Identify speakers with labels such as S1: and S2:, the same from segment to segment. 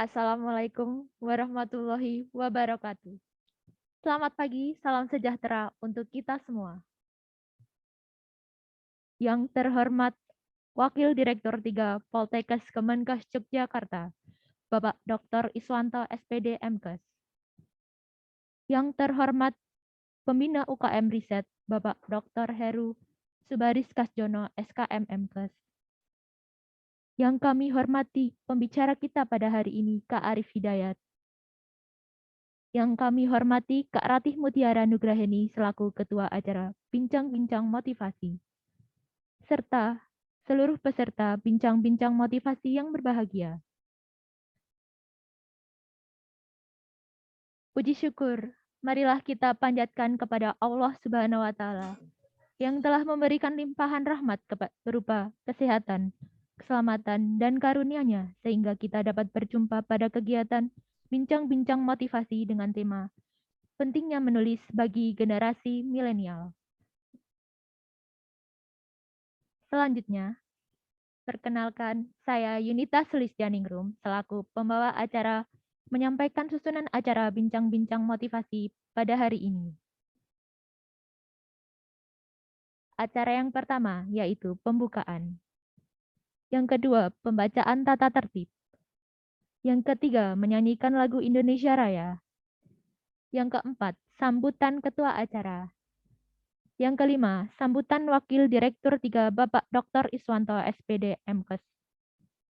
S1: Assalamualaikum warahmatullahi wabarakatuh. Selamat pagi, salam sejahtera untuk kita semua. Yang terhormat Wakil Direktur 3 Poltekkes Kemenkes Yogyakarta, Bapak Dr. Iswanto SPD MKes. Yang terhormat Pembina UKM Riset, Bapak Dr. Heru Subaris Kasjono SKM MKes. Yang kami hormati pembicara kita pada hari ini, Kak Arif Hidayat. Yang kami hormati Kak Ratih Mutiara Nugraheni selaku Ketua Acara Bincang-Bincang Motivasi, serta seluruh peserta bincang-bincang motivasi yang berbahagia. Puji syukur, marilah kita panjatkan kepada Allah Subhanahu wa Ta'ala yang telah memberikan limpahan rahmat berupa kesehatan, keselamatan, dan karunia-Nya sehingga kita dapat berjumpa pada kegiatan bincang-bincang motivasi dengan tema pentingnya menulis bagi generasi milenial. Selanjutnya, perkenalkan saya Yunita Sulistianingrum selaku pembawa acara menyampaikan susunan acara bincang-bincang motivasi pada hari ini. Acara yang pertama yaitu pembukaan. Yang kedua, pembacaan tata tertib. Yang ketiga, menyanyikan lagu Indonesia Raya. Yang keempat, sambutan ketua acara. Yang kelima, sambutan Wakil Direktur 3 Bapak Dr. Iswanto SPD MKes.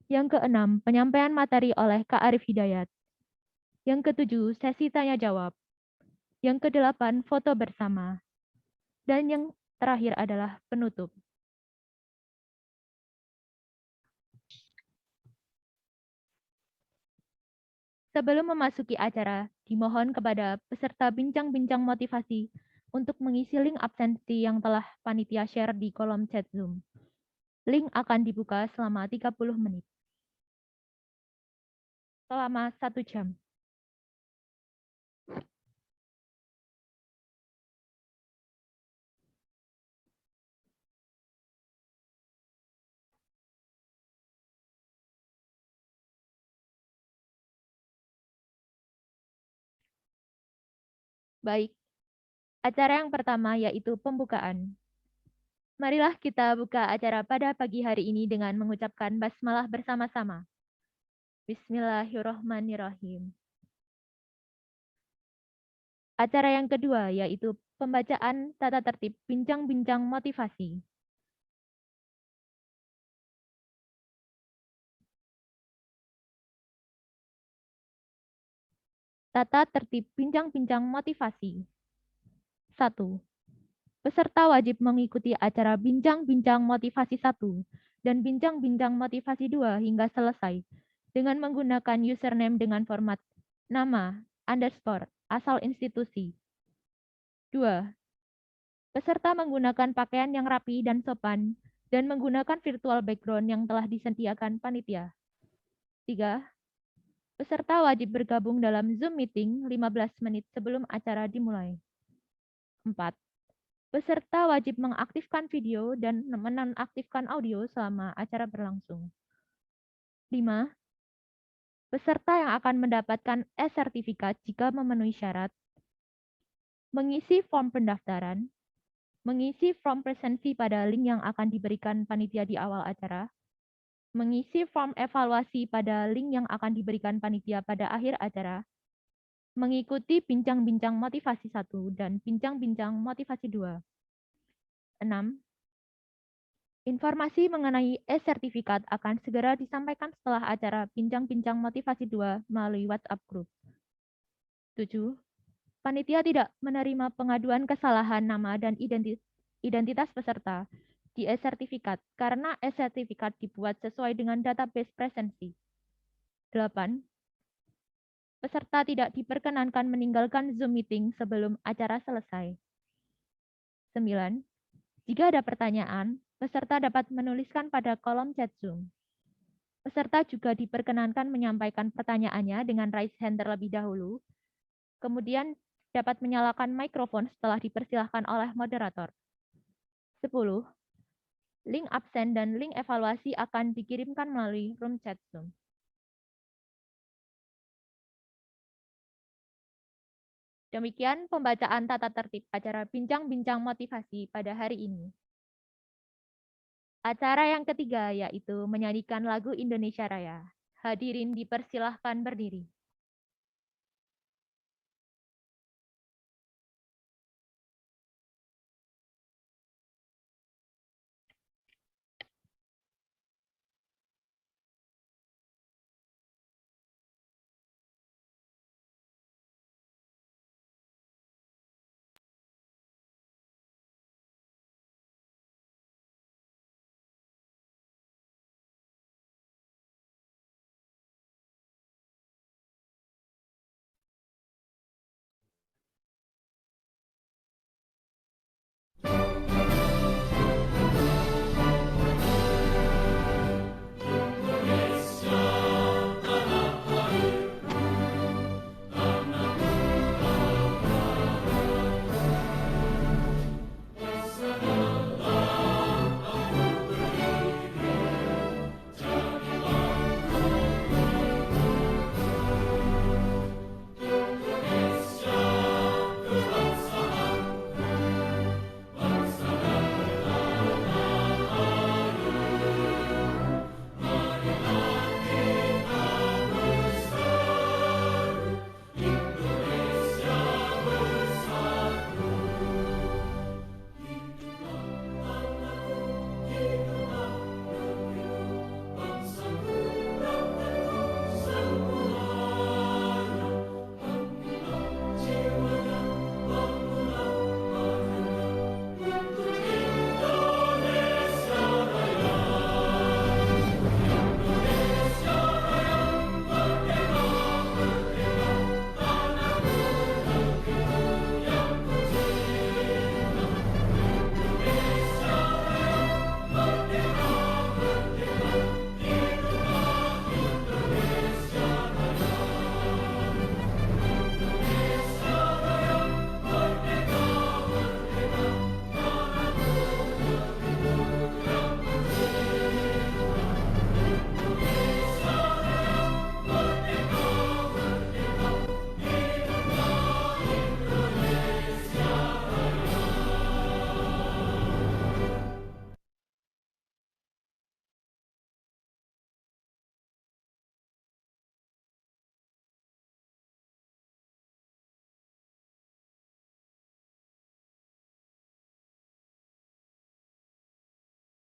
S1: Yang keenam, penyampaian materi oleh Kak Arif Hidayat. Yang ketujuh, sesi tanya jawab. Yang kedelapan, foto bersama. Dan yang terakhir adalah penutup. Sebelum memasuki acara, dimohon kepada peserta bincang-bincang motivasi untuk mengisi link absensi yang telah panitia share di kolom chat Zoom. Link akan dibuka selama 30 menit. Selama 1 jam. Baik, acara yang pertama yaitu pembukaan. Marilah kita buka acara pada pagi hari ini dengan mengucapkan basmalah bersama-sama. Bismillahirrohmanirrohim. Acara yang kedua yaitu pembacaan tata tertib bincang-bincang motivasi. Tata tertib bincang-bincang motivasi. 1. Peserta wajib mengikuti acara bincang-bincang motivasi 1 dan bincang-bincang motivasi 2 hingga selesai dengan menggunakan username dengan format nama, underscore, asal institusi. 2. Peserta menggunakan pakaian yang rapi dan sopan dan menggunakan virtual background yang telah disediakan panitia. 3. Peserta wajib bergabung dalam Zoom meeting 15 menit sebelum acara dimulai. 4. Peserta wajib mengaktifkan video dan menonaktifkan audio selama acara berlangsung. 5. Peserta yang akan mendapatkan e-sertifikat jika memenuhi syarat, mengisi form pendaftaran, mengisi form presensi pada link yang akan diberikan panitia di awal acara, mengisi form evaluasi pada link yang akan diberikan panitia pada akhir acara, mengikuti bincang-bincang motivasi 1 dan bincang-bincang motivasi 2. 6. Informasi mengenai e-sertifikat akan segera disampaikan setelah acara bincang-bincang motivasi 2 melalui WhatsApp Group. 7. Panitia tidak menerima pengaduan kesalahan nama dan identitas peserta di e-sertifikat karena e-sertifikat dibuat sesuai dengan database presensi. 8. Peserta tidak diperkenankan meninggalkan Zoom meeting sebelum acara selesai. 9. Jika ada pertanyaan, peserta dapat menuliskan pada kolom chat Zoom. Peserta juga diperkenankan menyampaikan pertanyaannya dengan raise hand terlebih dahulu, kemudian dapat menyalakan mikrofon setelah dipersilahkan oleh moderator. 10. Link absen dan link evaluasi akan dikirimkan melalui room chat Zoom. Demikian pembacaan tata tertib acara bincang-bincang motivasi pada hari ini. Acara yang ketiga yaitu menyanyikan lagu Indonesia Raya. Hadirin dipersilahkan berdiri.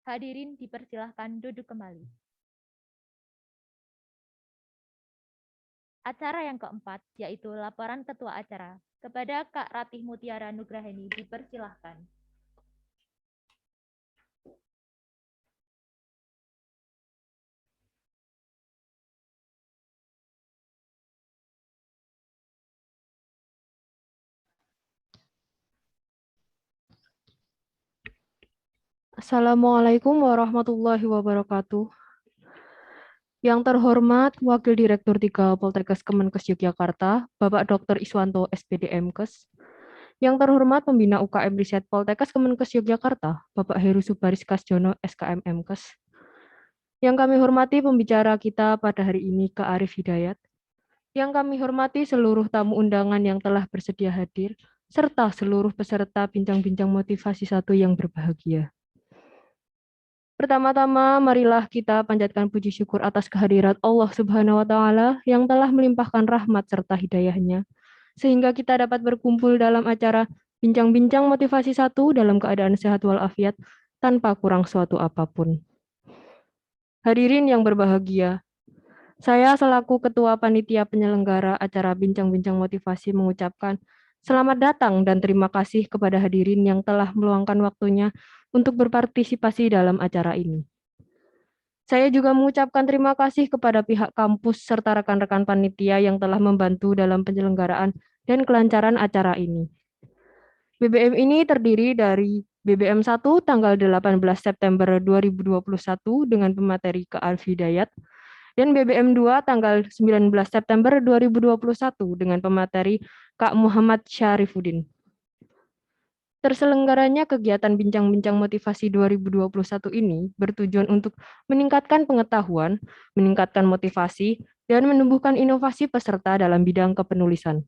S1: Hadirin dipersilahkan duduk kembali. Acara yang keempat, yaitu laporan ketua acara. Kepada Kak Ratih Mutiara Nugraheni, dipersilahkan.
S2: Assalamualaikum warahmatullahi wabarakatuh. Yang terhormat Wakil Direktur 3 Poltekkes Kemenkes Yogyakarta, Bapak Dr. Iswanto SPD MKes. Yang terhormat Pembina UKM Riset Poltekkes Kemenkes Yogyakarta, Bapak Heru Subaris Kasjono SKM MKes. Yang kami hormati pembicara kita pada hari ini, Kak Arif Hidayat. Yang kami hormati seluruh tamu undangan yang telah bersedia hadir, serta seluruh peserta bincang-bincang motivasi 1 yang berbahagia. Pertama-tama, marilah kita panjatkan puji syukur atas kehadirat Allah Subhanahu wa Ta'ala yang telah melimpahkan rahmat serta hidayah-Nya, sehingga kita dapat berkumpul dalam acara bincang-bincang motivasi 1 dalam keadaan sehat walafiat tanpa kurang suatu apapun. Hadirin yang berbahagia, saya selaku Ketua Panitia Penyelenggara acara bincang-bincang motivasi mengucapkan selamat datang dan terima kasih kepada hadirin yang telah meluangkan waktunya untuk berpartisipasi dalam acara ini. Saya juga mengucapkan terima kasih kepada pihak kampus serta rekan-rekan panitia yang telah membantu dalam penyelenggaraan dan kelancaran acara ini. BBM ini terdiri dari BBM 1 tanggal 18 September 2021 dengan pemateri Kak Arif Hidayat, dan BBM 2 tanggal 19 September 2021 dengan pemateri Kak Muhammad Syarifuddin. Terselenggaranya kegiatan bincang-bincang motivasi 2021 ini bertujuan untuk meningkatkan pengetahuan, meningkatkan motivasi, dan menumbuhkan inovasi peserta dalam bidang kepenulisan.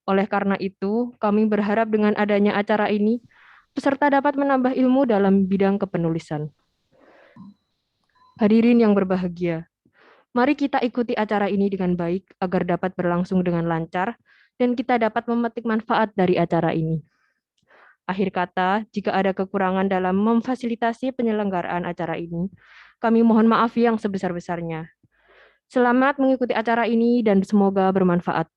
S2: Oleh karena itu, kami berharap dengan adanya acara ini, peserta dapat menambah ilmu dalam bidang kepenulisan. Hadirin yang berbahagia, mari kita ikuti acara ini dengan baik agar dapat berlangsung dengan lancar dan kita dapat memetik manfaat dari acara ini. Akhir kata, jika ada kekurangan dalam memfasilitasi penyelenggaraan acara ini, kami mohon maaf yang sebesar-besarnya. Selamat mengikuti acara ini dan semoga bermanfaat.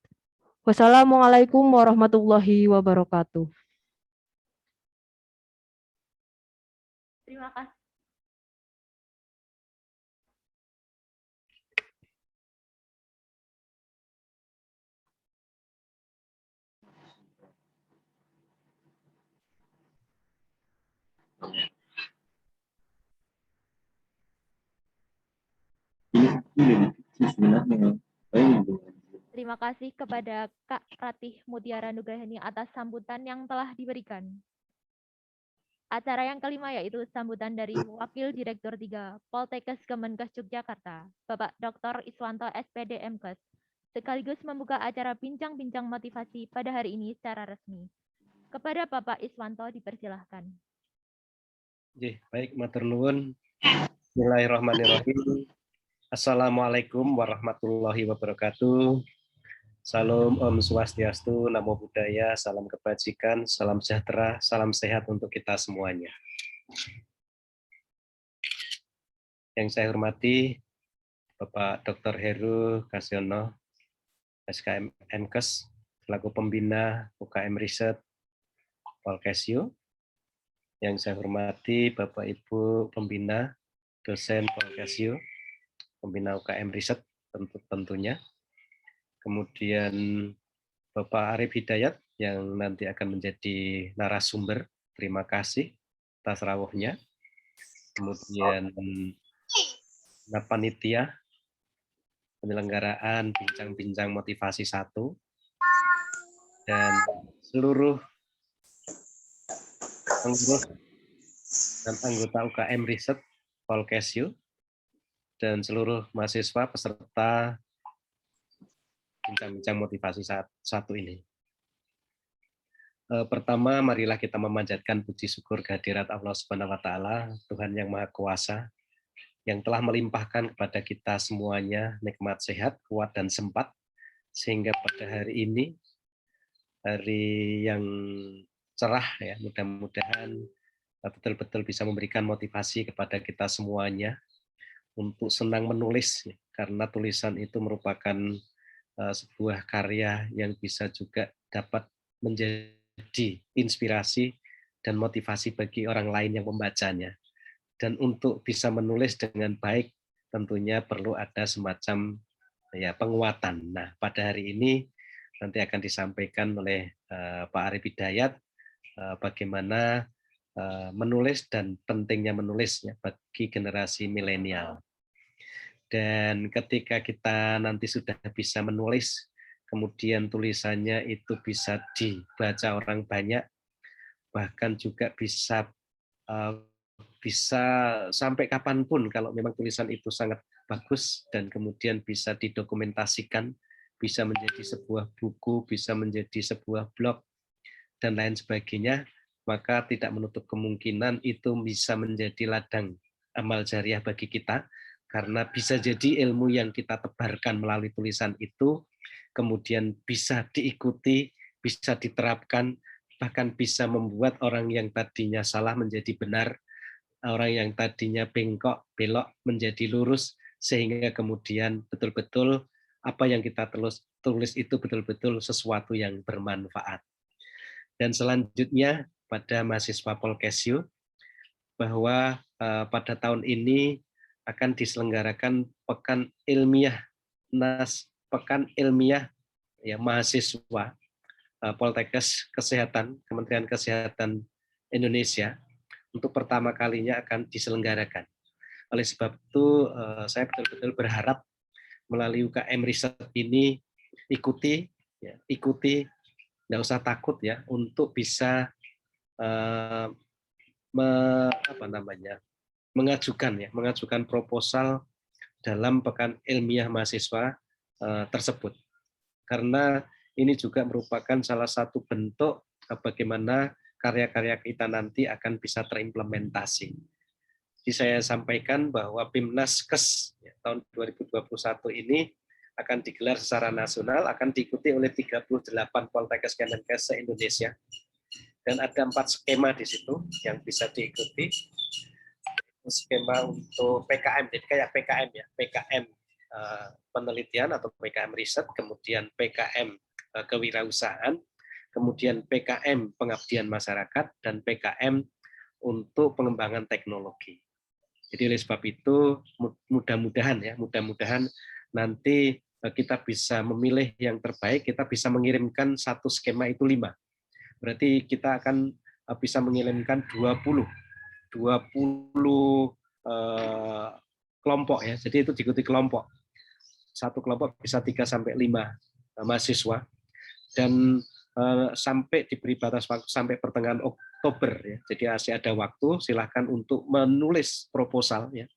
S2: Wassalamualaikum warahmatullahi wabarakatuh.
S1: Terima kasih. Terima kasih kepada Kak Ratih Mutiara Nugrahani atas sambutan yang telah diberikan. Acara yang kelima yaitu sambutan dari Wakil Direktur 3 Poltekkes Kemenkes Yogyakarta, Bapak Dr. Iswanto SPD Mkes, sekaligus membuka acara bincang-bincang motivasi pada hari ini secara resmi. Kepada Bapak Iswanto dipersilahkan.
S3: Baik, matur nuwun. Bismillahirrahmanirrahim. Assalamualaikum warahmatullahi wabarakatuh. Salam Om Swastiastu, Namo Buddhaya, salam kebajikan, salam sejahtera, salam sehat untuk kita semuanya. Yang saya hormati Bapak Dr. Heru Kasyono, SKM Mkes, selaku pembina UKM Riset Polkesio. Yang saya hormati Bapak Ibu pembina, dosen Polkesio, pembina UKM Riset tentunya. Kemudian Bapak Arif Hidayat yang nanti akan menjadi narasumber. Terima kasih atas rawuhnya. Kemudian panitia penyelenggaraan bincang-bincang motivasi 1 dan seluruh pengurus dan anggota UKM Riset Polkesio dan seluruh mahasiswa peserta bincang-bincang motivasi 1 ini. Pertama, marilah kita memanjatkan puji syukur kehadirat Allah Subhanahu wa taala, Tuhan yang Maha Kuasa, yang telah melimpahkan kepada kita semuanya nikmat sehat, kuat dan sempat, sehingga pada hari ini, hari yang cerah ya, mudah-mudahan betul-betul bisa memberikan motivasi kepada kita semuanya untuk senang menulis, karena tulisan itu merupakan sebuah karya yang bisa juga dapat menjadi inspirasi dan motivasi bagi orang lain yang membacanya. Dan untuk bisa menulis dengan baik tentunya perlu ada semacam ya penguatan. Nah, pada hari ini nanti akan disampaikan oleh Pak Arif Hidayat bagaimana menulis dan pentingnya menulisnya bagi generasi milenial. Dan ketika kita nanti sudah bisa menulis, kemudian tulisannya itu bisa dibaca orang banyak, bahkan juga bisa sampai kapanpun kalau memang tulisan itu sangat bagus dan kemudian bisa didokumentasikan, bisa menjadi sebuah buku, bisa menjadi sebuah blog, dan lain sebagainya, maka tidak menutup kemungkinan itu bisa menjadi ladang amal jariah bagi kita, karena bisa jadi ilmu yang kita tebarkan melalui tulisan itu kemudian bisa diikuti, bisa diterapkan, bahkan bisa membuat orang yang tadinya salah menjadi benar, orang yang tadinya bengkok, belok menjadi lurus, sehingga kemudian betul-betul apa yang kita tulis itu betul-betul sesuatu yang bermanfaat. Dan selanjutnya pada mahasiswa Polkesio, bahwa pada tahun ini akan diselenggarakan Pekan Ilmiah Pekan Ilmiah ya mahasiswa Poltekkes Kesehatan, Kementerian Kesehatan Indonesia, untuk pertama kalinya akan diselenggarakan. Oleh sebab itu saya betul-betul berharap melalui UKM Riset ini ikuti, nggak usah takut ya untuk bisa mengajukan proposal dalam Pekan Ilmiah Mahasiswa tersebut. Karena ini juga merupakan salah satu bentuk bagaimana karya-karya kita nanti akan bisa terimplementasi. Jadi saya sampaikan bahwa PIMNASKes tahun 2021 ini akan digelar secara nasional, akan diikuti oleh 38 Poltekkes Kemenkes se-Indonesia. Dan ada 4 skema di situ yang bisa diikuti. Skema untuk PKM, jadi kayak PKM ya, PKM penelitian atau PKM riset, kemudian PKM kewirausahaan, kemudian PKM pengabdian masyarakat, dan PKM untuk pengembangan teknologi. Jadi oleh sebab itu mudah-mudahan nanti kita bisa memilih yang terbaik, kita bisa mengirimkan satu skema itu 5. Berarti kita akan bisa mengirimkan 20 kelompok ya. Jadi itu diikuti kelompok. Satu kelompok bisa 3-5 mahasiswa dan sampai diberi batas waktu sampai pertengahan Oktober ya. Jadi masih ada waktu, silakan untuk menulis proposal ya.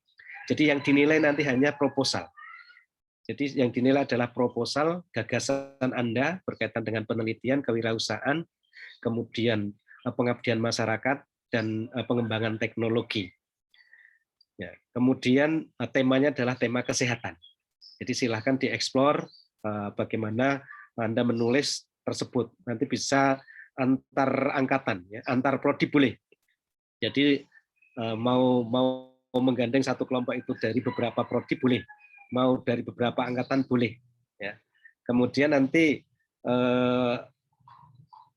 S3: Jadi yang dinilai nanti hanya proposal. Jadi yang dinilai adalah proposal, gagasan Anda berkaitan dengan penelitian, kewirausahaan, kemudian pengabdian masyarakat, dan pengembangan teknologi. Ya, kemudian temanya adalah tema kesehatan. Jadi silahkan dieksplor bagaimana Anda menulis tersebut. Nanti bisa antar angkatan, ya, antar prodi boleh. Jadi mau menggandeng satu kelompok itu dari beberapa prodi boleh, mau dari beberapa angkatan boleh. Ya. Kemudian nanti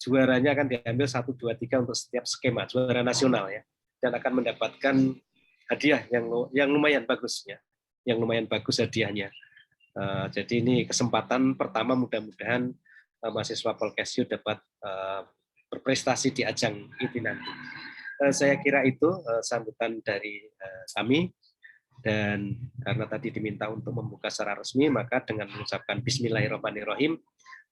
S3: juaranya akan diambil 1, 2, 3 untuk setiap skema, juara nasional ya, dan akan mendapatkan hadiah yang lumayan bagus ya, yang lumayan bagus hadiahnya. Jadi ini kesempatan pertama, mudah-mudahan mahasiswa Polkesyu dapat berprestasi di ajang ini nanti. Saya kira itu sambutan dari kami, dan karena tadi diminta untuk membuka secara resmi, maka dengan mengucapkan Bismillahirrahmanirrahim,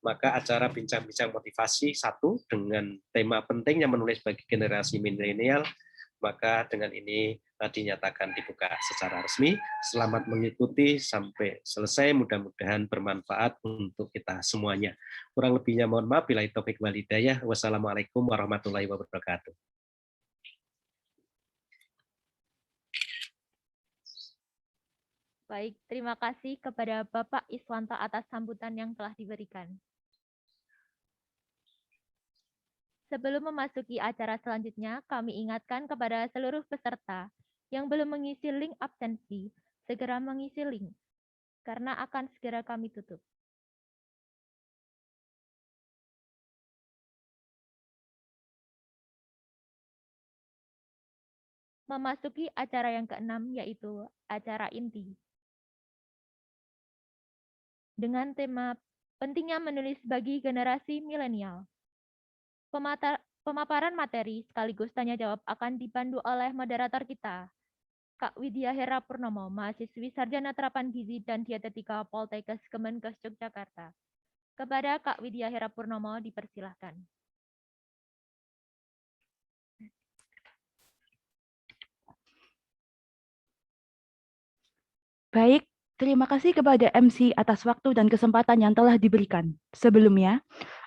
S3: maka acara bincang-bincang motivasi 1 dengan tema pentingnya menulis bagi generasi milenial, maka dengan ini dinyatakan dibuka secara resmi. Selamat mengikuti sampai selesai, mudah-mudahan bermanfaat untuk kita semuanya. Kurang lebihnya mohon maaf, billahi taufik wal hidayah. Wassalamualaikum warahmatullahi wabarakatuh.
S1: Baik, terima kasih kepada Bapak Iswanto atas sambutan yang telah diberikan. Sebelum memasuki acara selanjutnya, kami ingatkan kepada seluruh peserta yang belum mengisi link absensi, segera mengisi link, karena akan segera kami tutup. Memasuki acara yang ke-6, yaitu acara inti. Dengan tema pentingnya menulis bagi generasi milenial. Pemaparan materi sekaligus tanya jawab akan dipandu oleh moderator kita, Kak Widya Hera Purnomo, mahasiswi Sarjana Terapan Gizi dan Dietetika Poltekkes Kemenkes Yogyakarta. Kepada Kak Widya Hera Purnomo dipersilahkan.
S4: Baik, terima kasih kepada MC atas waktu dan kesempatan yang telah diberikan. Sebelumnya,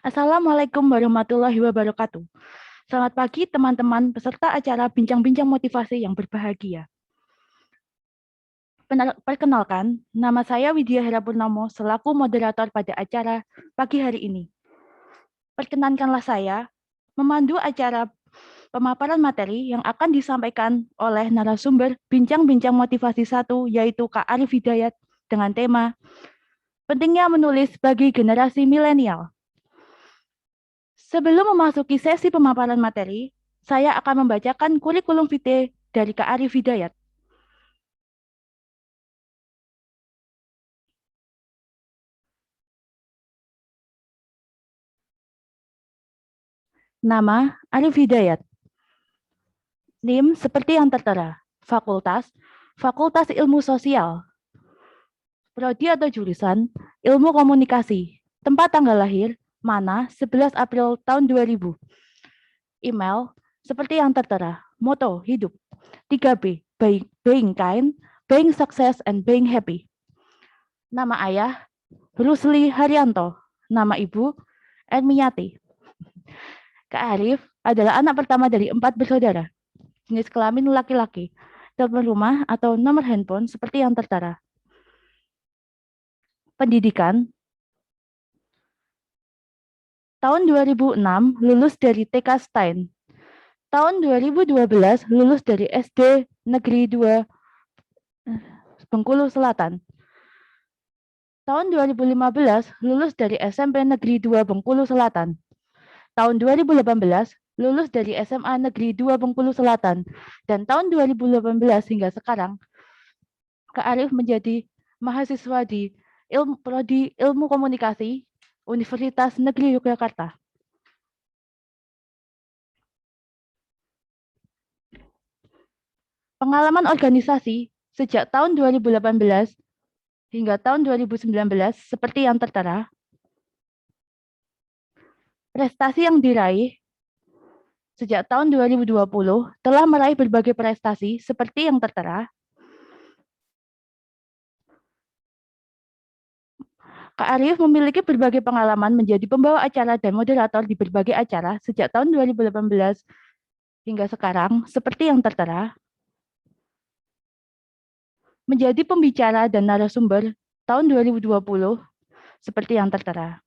S4: Assalamualaikum warahmatullahi wabarakatuh. Selamat pagi teman-teman peserta acara bincang-bincang motivasi yang berbahagia. Perkenalkan, nama saya Widya Hera Purnomo selaku moderator pada acara pagi hari ini. Perkenankanlah saya memandu acara pemaparan materi yang akan disampaikan oleh narasumber bincang-bincang motivasi 1, yaitu Kak Arif Hidayat, dengan tema pentingnya menulis bagi generasi milenial. Sebelum memasuki sesi pemaparan materi, saya akan membacakan kurikulum vitae dari Kak Arif Hidayat. Nama Arif Hidayat. NIM seperti yang tertera. Fakultas, Fakultas Ilmu Sosial. Prodi atau jurusan, Ilmu Komunikasi. Tempat tanggal lahir, Mana, 11 April tahun 2000. Email, seperti yang tertera. Moto, hidup. 3B, being kind, being success, and being happy. Nama ayah, Rusli Haryanto. Nama ibu, Ermiyati. Kak Arif adalah anak pertama dari 4 bersaudara. Jenis kelamin laki-laki. Telepon rumah atau nomor handphone seperti yang tertera. Pendidikan. Tahun 2006 lulus dari TK Stein. Tahun 2012 lulus dari SD Negeri 2 Bengkulu Selatan. Tahun 2015 lulus dari SMP Negeri 2 Bengkulu Selatan. Tahun 2018 lulus dari SMA Negeri 2 Bengkulu Selatan. Dan tahun 2018 hingga sekarang, Kak Arif menjadi mahasiswa di Prodi Ilmu Komunikasi Universitas Negeri Yogyakarta. Pengalaman organisasi sejak tahun 2018 hingga tahun 2019 seperti yang tertera. Prestasi yang diraih sejak tahun 2020 telah meraih berbagai prestasi seperti yang tertera. Kak Arif memiliki berbagai pengalaman menjadi pembawa acara dan moderator di berbagai acara sejak tahun 2018 hingga sekarang seperti yang tertera. Menjadi pembicara dan narasumber tahun 2020 seperti yang tertera.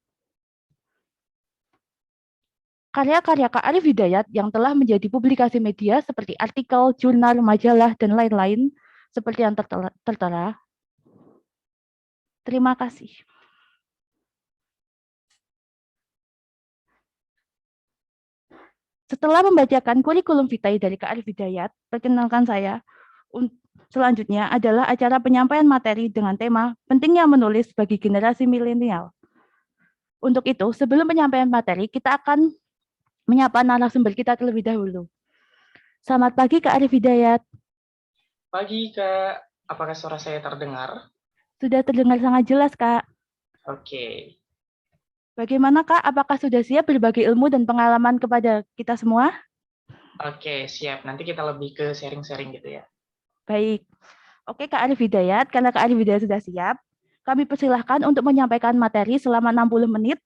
S4: Karya-karya Kak Arif Hidayat yang telah menjadi publikasi media seperti artikel, jurnal, majalah, dan lain-lain seperti yang tertera. Terima kasih. Setelah membacakan kurikulum vitae dari Kak Arif Hidayat, perkenalkan saya. Selanjutnya adalah acara penyampaian materi dengan tema pentingnya menulis bagi generasi milenial. Untuk itu, sebelum penyampaian materi, kita akan menyapa narasumber kita terlebih dahulu. Selamat pagi Kak Arif Hidayat.
S5: Pagi Kak, apakah suara saya terdengar?
S4: Sudah terdengar sangat jelas Kak.
S5: Oke.
S4: Bagaimana Kak, apakah sudah siap berbagi ilmu dan pengalaman kepada kita semua?
S5: Oke, siap. Nanti kita lebih ke sharing-sharing gitu ya.
S4: Baik. Oke Kak Arif Hidayat, karena Kak Arif Hidayat sudah siap, kami persilahkan untuk menyampaikan materi selama 60 menit.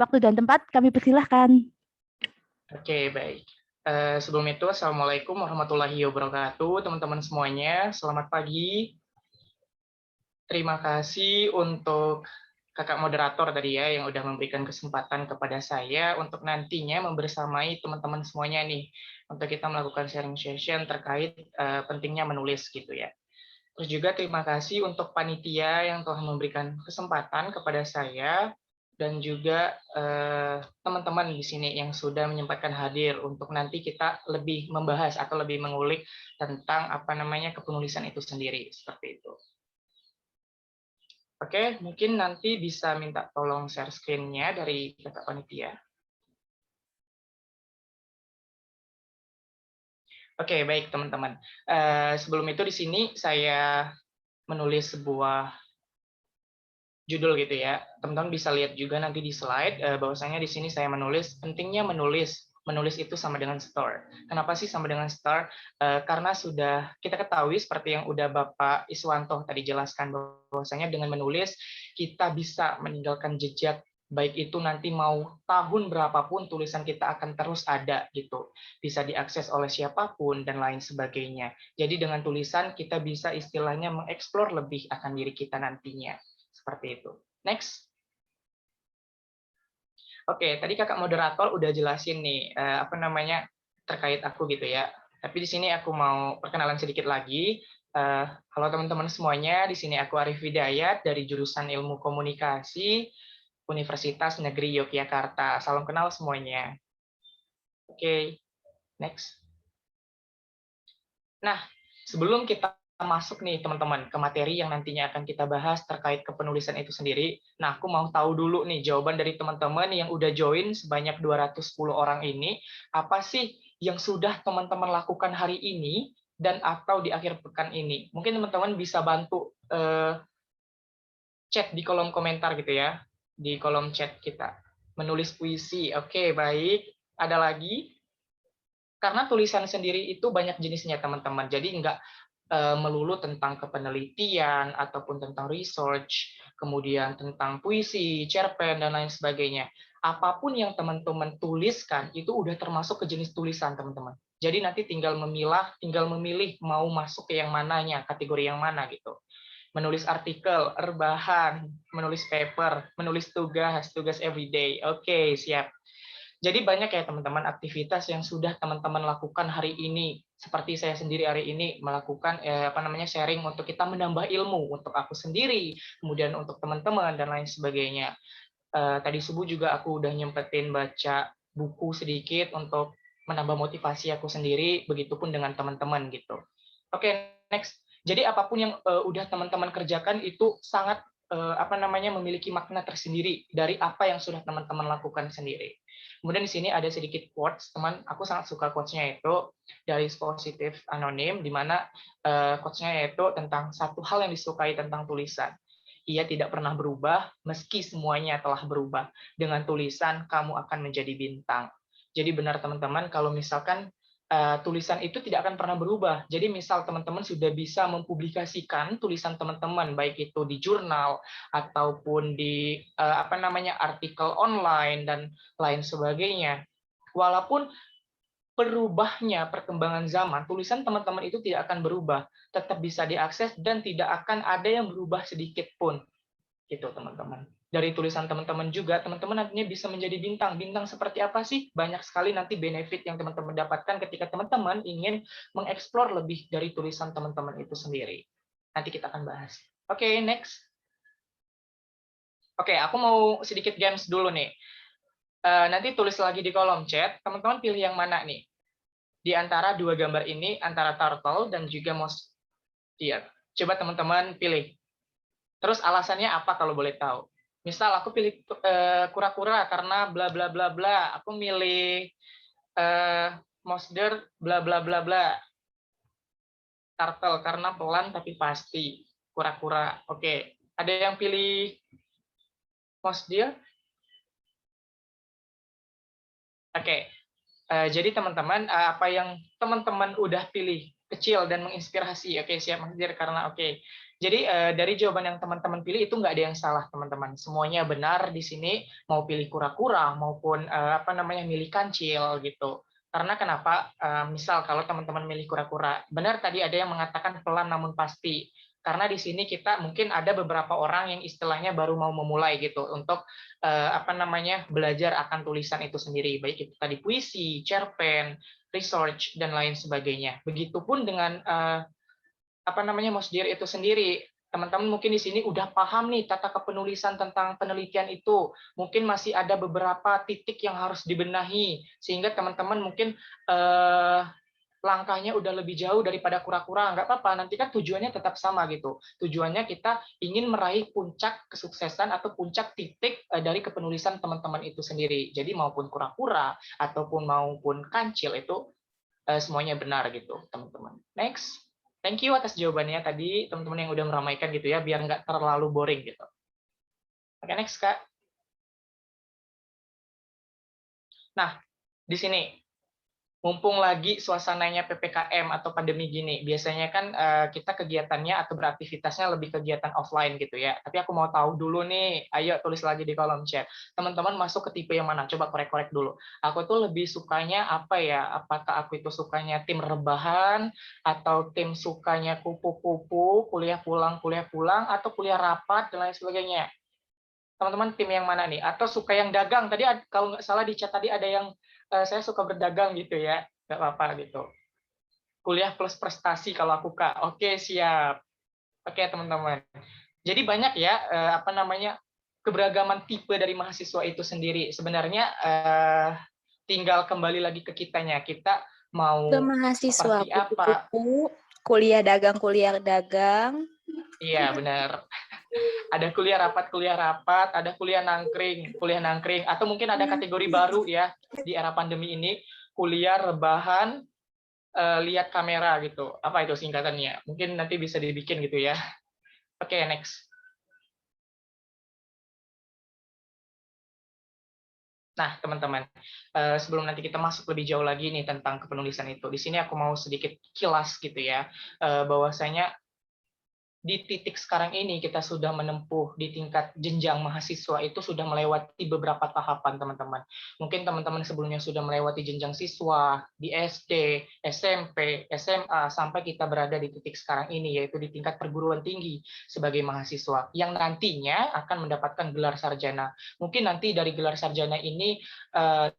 S4: Waktu dan tempat kami persilahkan.
S5: Oke, baik. Sebelum itu, Assalamualaikum warahmatullahi wabarakatuh, teman-teman semuanya. Selamat pagi. Terima kasih untuk kakak moderator tadi ya, yang udah memberikan kesempatan kepada saya untuk nantinya membersamai teman-teman semuanya nih, untuk kita melakukan sharing session terkait pentingnya menulis gitu ya. Terus juga terima kasih untuk panitia yang telah memberikan kesempatan kepada saya, dan juga teman-teman di sini yang sudah menyempatkan hadir untuk nanti kita lebih membahas atau lebih mengulik tentang kepenulisan itu sendiri, seperti itu. Oke, mungkin nanti bisa minta tolong share screen-nya dari kakak panitia. Oke, baik teman-teman. Sebelum itu di sini saya menulis sebuah judul gitu ya. Teman-teman bisa lihat juga nanti di slide bahwasanya di sini saya menulis pentingnya menulis. Menulis itu sama dengan start. Kenapa sih sama dengan start? Karena sudah kita ketahui seperti yang udah Bapak Iswanto tadi jelaskan, bahwasanya dengan menulis kita bisa meninggalkan jejak, baik itu nanti mau tahun berapapun tulisan kita akan terus ada gitu. Bisa diakses oleh siapapun dan lain sebagainya. Jadi dengan tulisan kita bisa istilahnya mengeksplor lebih akan diri kita nantinya. Seperti itu. Next. Oke, tadi kakak moderator udah jelasin nih terkait aku gitu ya. Tapi di sini aku mau perkenalan sedikit lagi. Halo teman-teman semuanya, di sini aku Arif Hidayat dari jurusan Ilmu Komunikasi Universitas Negeri Yogyakarta. Salam kenal semuanya. Oke, next. Nah, sebelum kita masuk nih teman-teman ke materi yang nantinya akan kita bahas terkait kepenulisan itu sendiri. Nah, aku mau tahu dulu nih jawaban dari teman-teman yang udah join sebanyak 210 orang ini, apa sih yang sudah teman-teman lakukan hari ini dan atau di akhir pekan ini? Mungkin teman-teman bisa bantu chat di kolom komentar gitu ya, di kolom chat kita. Menulis puisi. Oke, baik. Ada lagi? Karena tulisan sendiri itu banyak jenisnya teman-teman. Jadi nggak melulu tentang kepenelitian ataupun tentang research, kemudian tentang puisi, cerpen, dan lain sebagainya. Apapun yang teman-teman tuliskan itu udah termasuk ke jenis tulisan, teman-teman. Jadi nanti tinggal memilih mau masuk ke yang mananya, kategori yang mana gitu. Menulis artikel, rebahan, menulis paper, menulis tugas everyday. Oke, siap. Jadi banyak ya teman-teman aktivitas yang sudah teman-teman lakukan hari ini. Seperti saya sendiri hari ini melakukan sharing untuk kita menambah ilmu untuk aku sendiri, kemudian untuk teman-teman dan lain sebagainya. Tadi subuh juga aku udah nyempetin baca buku sedikit untuk menambah motivasi aku sendiri, begitupun dengan teman-teman gitu. Oke, next. Jadi apapun yang udah teman-teman kerjakan itu sangat memiliki makna tersendiri dari apa yang sudah teman-teman lakukan sendiri. Kemudian di sini ada sedikit quotes, teman. Aku sangat suka quotes-nya itu dari Positif Anonim, di mana quotes-nya yaitu tentang satu hal yang disukai tentang tulisan. Ia tidak pernah berubah, meski semuanya telah berubah. Dengan tulisan, kamu akan menjadi bintang. Jadi benar teman-teman, kalau misalkan tulisan itu tidak akan pernah berubah. Jadi misal teman-teman sudah bisa mempublikasikan tulisan teman-teman, baik itu di jurnal ataupun di artikel online dan lain sebagainya. Walaupun berubahnya perkembangan zaman, tulisan teman-teman itu tidak akan berubah, tetap bisa diakses dan tidak akan ada yang berubah sedikit pun. Gitu teman-teman. Dari tulisan teman-teman juga, teman-teman nantinya bisa menjadi bintang. Bintang seperti apa sih? Banyak sekali nanti benefit yang teman-teman dapatkan ketika teman-teman ingin mengeksplor lebih dari tulisan teman-teman itu sendiri. Nanti kita akan bahas. Oke, next. Oke, aku mau sedikit games dulu nih. Nanti tulis lagi di kolom chat, teman-teman pilih yang mana nih? Di antara dua gambar ini, antara turtle dan juga mouse deer. Coba teman-teman pilih. Terus alasannya apa kalau boleh tahu? Misal aku pilih kura-kura karena bla bla bla bla. Aku milih mouse deer bla bla bla bla. Turtle karena pelan tapi pasti. Kura-kura. Oke. Ada yang pilih mouse deer? Oke. Jadi teman-teman, apa yang teman-teman udah pilih kecil dan menginspirasi. Oke, siap Mas Dir karena oke. Jadi dari jawaban yang teman-teman pilih itu nggak ada yang salah teman-teman. Semuanya benar di sini. Mau pilih kura-kura maupun milih kancil gitu. Karena kenapa? Misal kalau teman-teman milih kura-kura, benar tadi ada yang mengatakan pelan namun pasti. Karena di sini kita mungkin ada beberapa orang yang istilahnya baru mau memulai gitu untuk belajar akan tulisan itu sendiri, baik itu tadi puisi, cerpen, research dan lain sebagainya. Begitupun dengan Mas Dir itu sendiri. Teman-teman mungkin di sini udah paham nih tata kepenulisan tentang penelitian itu. Mungkin masih ada beberapa titik yang harus dibenahi sehingga teman-teman mungkin langkahnya udah lebih jauh daripada kura-kura, nggak apa-apa, nanti kan tujuannya tetap sama gitu. Tujuannya kita ingin meraih puncak kesuksesan atau puncak titik dari kepenulisan teman-teman itu sendiri. Jadi maupun kura-kura ataupun maupun kancil itu semuanya benar gitu, teman-teman. Next. Thank you atas jawabannya tadi, teman-teman yang udah meramaikan gitu ya, biar nggak terlalu boring gitu. Oke, next, Kak. Nah, di sini mumpung lagi suasananya PPKM atau pandemi gini, biasanya kan kita kegiatannya atau beraktivitasnya lebih kegiatan offline gitu ya. Tapi aku mau tahu dulu nih, ayo tulis lagi di kolom chat. Teman-teman masuk ke tipe yang mana? Coba korek-korek dulu. Aku tuh lebih sukanya apa ya? Apakah aku itu sukanya tim rebahan, atau tim sukanya kupu-kupu, kuliah pulang, atau kuliah rapat, dan lain sebagainya. Teman-teman tim yang mana nih? Atau suka yang dagang? Tadi kalau nggak salah di chat tadi ada yang saya suka berdagang gitu ya, nggak apa-apa gitu. Kuliah plus prestasi kalau aku Kak. Oke, siap. Oke, teman-teman. Jadi banyak ya keberagaman tipe dari mahasiswa itu sendiri. Sebenarnya tinggal kembali lagi ke kitanya. Kita mau
S6: Ke mahasiswa
S5: seperti apa?
S6: kupu-kupu, kuliah dagang.
S5: Iya, benar. Ada kuliah rapat, ada kuliah nangkring, atau mungkin ada kategori baru ya di era pandemi ini, kuliah rebahan, lihat kamera gitu. Apa itu singkatannya? Mungkin nanti bisa dibikin gitu ya. Oke, next. Nah, teman-teman, sebelum nanti kita masuk lebih jauh lagi nih tentang kepenulisan itu, di sini aku mau sedikit kilas gitu ya, bahwasanya di titik sekarang ini kita sudah menempuh di tingkat jenjang mahasiswa itu sudah melewati beberapa tahapan, teman-teman. Mungkin teman-teman sebelumnya sudah melewati jenjang siswa di SD, SMP, SMA, sampai kita berada di titik sekarang ini, yaitu di tingkat perguruan tinggi sebagai mahasiswa, yang nantinya akan mendapatkan gelar sarjana. Mungkin nanti dari gelar sarjana ini,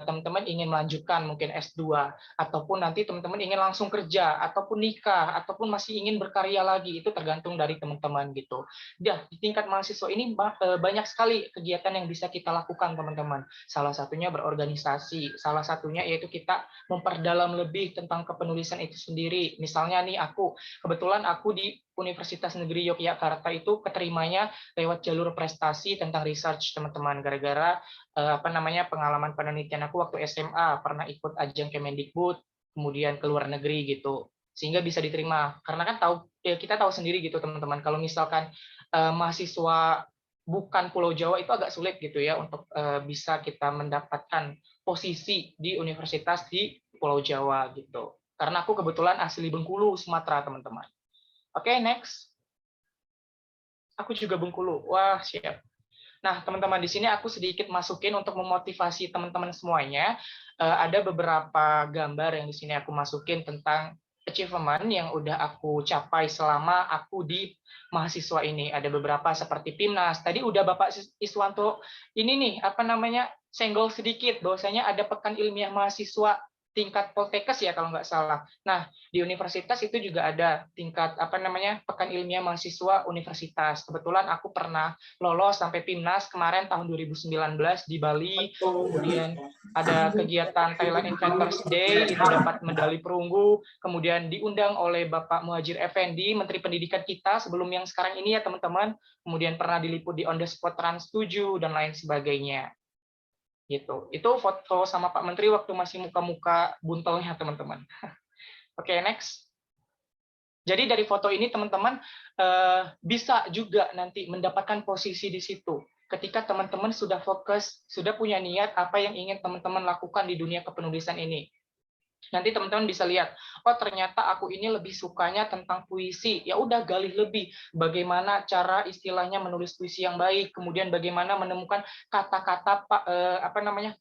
S5: teman-teman ingin melanjutkan mungkin S2, ataupun nanti teman-teman ingin langsung kerja, ataupun nikah, ataupun masih ingin berkarya lagi, itu tergantung dari teman-teman gitu. Ya, di tingkat mahasiswa ini banyak sekali kegiatan yang bisa kita lakukan, teman-teman. Salah satunya berorganisasi, salah satunya yaitu kita memperdalam lebih tentang kepenulisan itu sendiri. Misalnya nih kebetulan aku di Universitas Negeri Yogyakarta itu keterimanya lewat jalur prestasi tentang research, teman-teman, gara-gara pengalaman penelitian aku waktu SMA, pernah ikut ajang Kemendikbud, kemudian ke luar negeri gitu, sehingga bisa diterima. Karena kan kita tahu sendiri gitu, teman-teman, kalau misalkan mahasiswa bukan Pulau Jawa itu agak sulit gitu ya untuk bisa kita mendapatkan posisi di universitas di Pulau Jawa gitu. Karena aku kebetulan asli Bengkulu, Sumatera, teman-teman. Oke, next. Aku juga Bengkulu. Wah, siap. Nah, teman-teman, di sini aku sedikit masukin untuk memotivasi teman-teman semuanya. Ada beberapa gambar yang di sini aku masukin tentang achievement yang udah aku capai selama aku di mahasiswa ini. Ada beberapa seperti PIMNAS. Tadi udah Bapak Iswanto ini nih, senggol sedikit bahwasanya ada pekan ilmiah mahasiswa tingkat Poltekkes ya kalau nggak salah. Nah, di universitas itu juga ada tingkat pekan ilmiah mahasiswa universitas. Kebetulan aku pernah lolos sampai PIMNAS kemarin tahun 2019 di Bali. Kemudian ada kegiatan Thailand Inventors Day, itu dapat medali perunggu. Kemudian diundang oleh Bapak Muhajir Effendi, Menteri Pendidikan kita sebelum yang sekarang ini ya teman-teman. Kemudian pernah diliput di On the Spot Trans 7 dan lain sebagainya. Gitu. Itu foto sama Pak Menteri waktu masih muka-muka buntelnya, teman-teman. Oke, next. Jadi dari foto ini teman-teman bisa juga nanti mendapatkan posisi di situ. Ketika teman-teman sudah fokus, sudah punya niat apa yang ingin teman-teman lakukan di dunia kepenulisan ini. Nanti teman-teman bisa lihat, oh ternyata aku ini lebih sukanya tentang puisi. Ya udah gali lebih bagaimana cara istilahnya menulis puisi yang baik, kemudian bagaimana menemukan kata-kata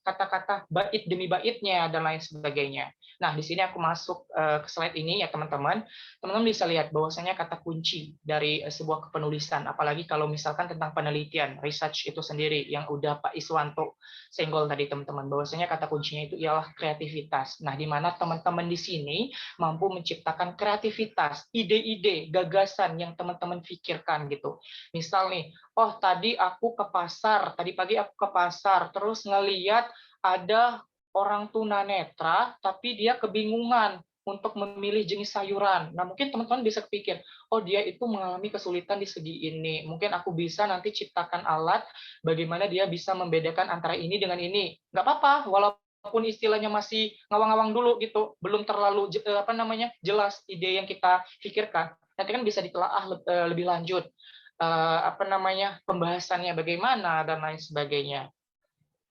S5: kata-kata bait demi baitnya dan lain sebagainya. Nah, di sini aku masuk ke slide ini ya teman-teman. Teman-teman bisa lihat bahwasanya kata kunci dari sebuah kepenulisan, apalagi kalau misalkan tentang penelitian, research itu sendiri yang udah Pak Iswanto senggol tadi teman-teman, bahwasanya kata kuncinya itu ialah kreativitas. Nah, di mana teman-teman di sini mampu menciptakan kreativitas, ide-ide, gagasan yang teman-teman pikirkan gitu. Misal nih, oh tadi pagi aku ke pasar, terus ngeliat ada orang tunanetra, tapi dia kebingungan untuk memilih jenis sayuran. Nah, mungkin teman-teman bisa pikir, oh dia itu mengalami kesulitan di segi ini. Mungkin aku bisa nanti ciptakan alat bagaimana dia bisa membedakan antara ini dengan ini. Nggak apa-apa, walaupun istilahnya masih ngawang-ngawang dulu gitu, belum terlalu jelas ide yang kita pikirkan. Nanti kan bisa ditelaah lebih lanjut pembahasannya bagaimana dan lain sebagainya.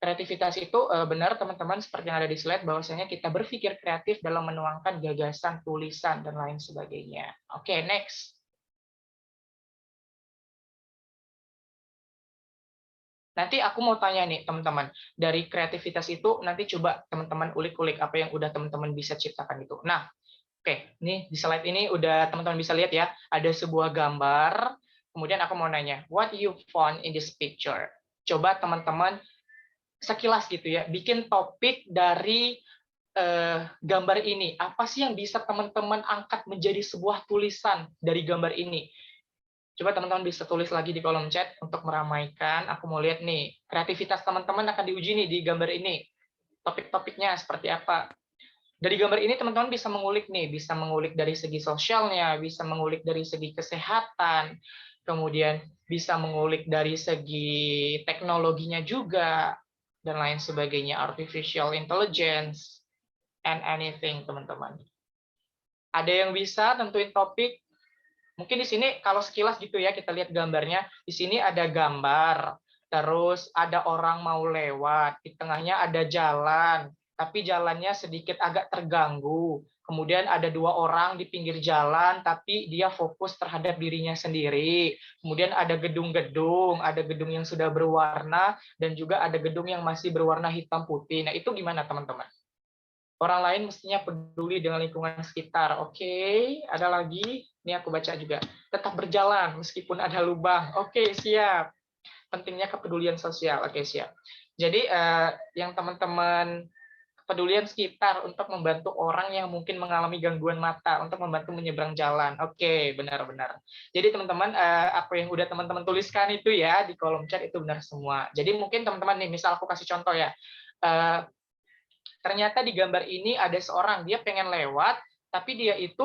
S5: Kreativitas itu benar teman-teman seperti yang ada di slide bahwasanya kita berpikir kreatif dalam menuangkan gagasan, tulisan dan lain sebagainya. Oke, next. Nanti aku mau tanya nih teman-teman, dari kreativitas itu nanti coba teman-teman ulik-ulik apa yang udah teman-teman bisa ciptakan itu. Nah, oke, nih di slide ini udah teman-teman bisa lihat ya, ada sebuah gambar, kemudian aku mau nanya, what you found in this picture? Coba teman-teman sekilas gitu ya, bikin topik dari gambar ini. Apa sih yang bisa teman-teman angkat menjadi sebuah tulisan dari gambar ini? Coba teman-teman bisa tulis lagi di kolom chat untuk meramaikan. Aku mau lihat nih, kreativitas teman-teman akan diuji nih di gambar ini. Topik-topiknya seperti apa? Dari gambar ini teman-teman bisa mengulik nih, bisa mengulik dari segi sosialnya, bisa mengulik dari segi kesehatan, kemudian bisa mengulik dari segi teknologinya juga, dan lain sebagainya, artificial intelligence, and anything, teman-teman. Ada yang bisa tentuin topik? Mungkin di sini kalau sekilas gitu ya, kita lihat gambarnya, di sini ada gambar, Terus ada orang mau lewat, di tengahnya ada jalan, tapi jalannya sedikit agak terganggu. Kemudian ada 2 orang di pinggir jalan, tapi dia fokus terhadap dirinya sendiri. Kemudian ada gedung-gedung, ada gedung yang sudah berwarna, dan juga ada gedung yang masih berwarna hitam putih. Nah, itu gimana teman-teman? Orang lain mestinya peduli dengan lingkungan sekitar. Oke, ada lagi. Ini aku baca juga. Tetap berjalan meskipun ada lubang. Oke, siap. Pentingnya kepedulian sosial. Oke, siap. Jadi yang teman-teman kepedulian sekitar untuk membantu orang yang mungkin mengalami gangguan mata untuk membantu menyeberang jalan. Oke, benar-benar. Jadi teman-teman apa yang udah teman-teman tuliskan itu ya di kolom chat itu benar semua. Jadi mungkin teman-teman nih, misal aku kasih contoh ya. Ternyata di gambar ini ada seorang dia pengen lewat tapi dia itu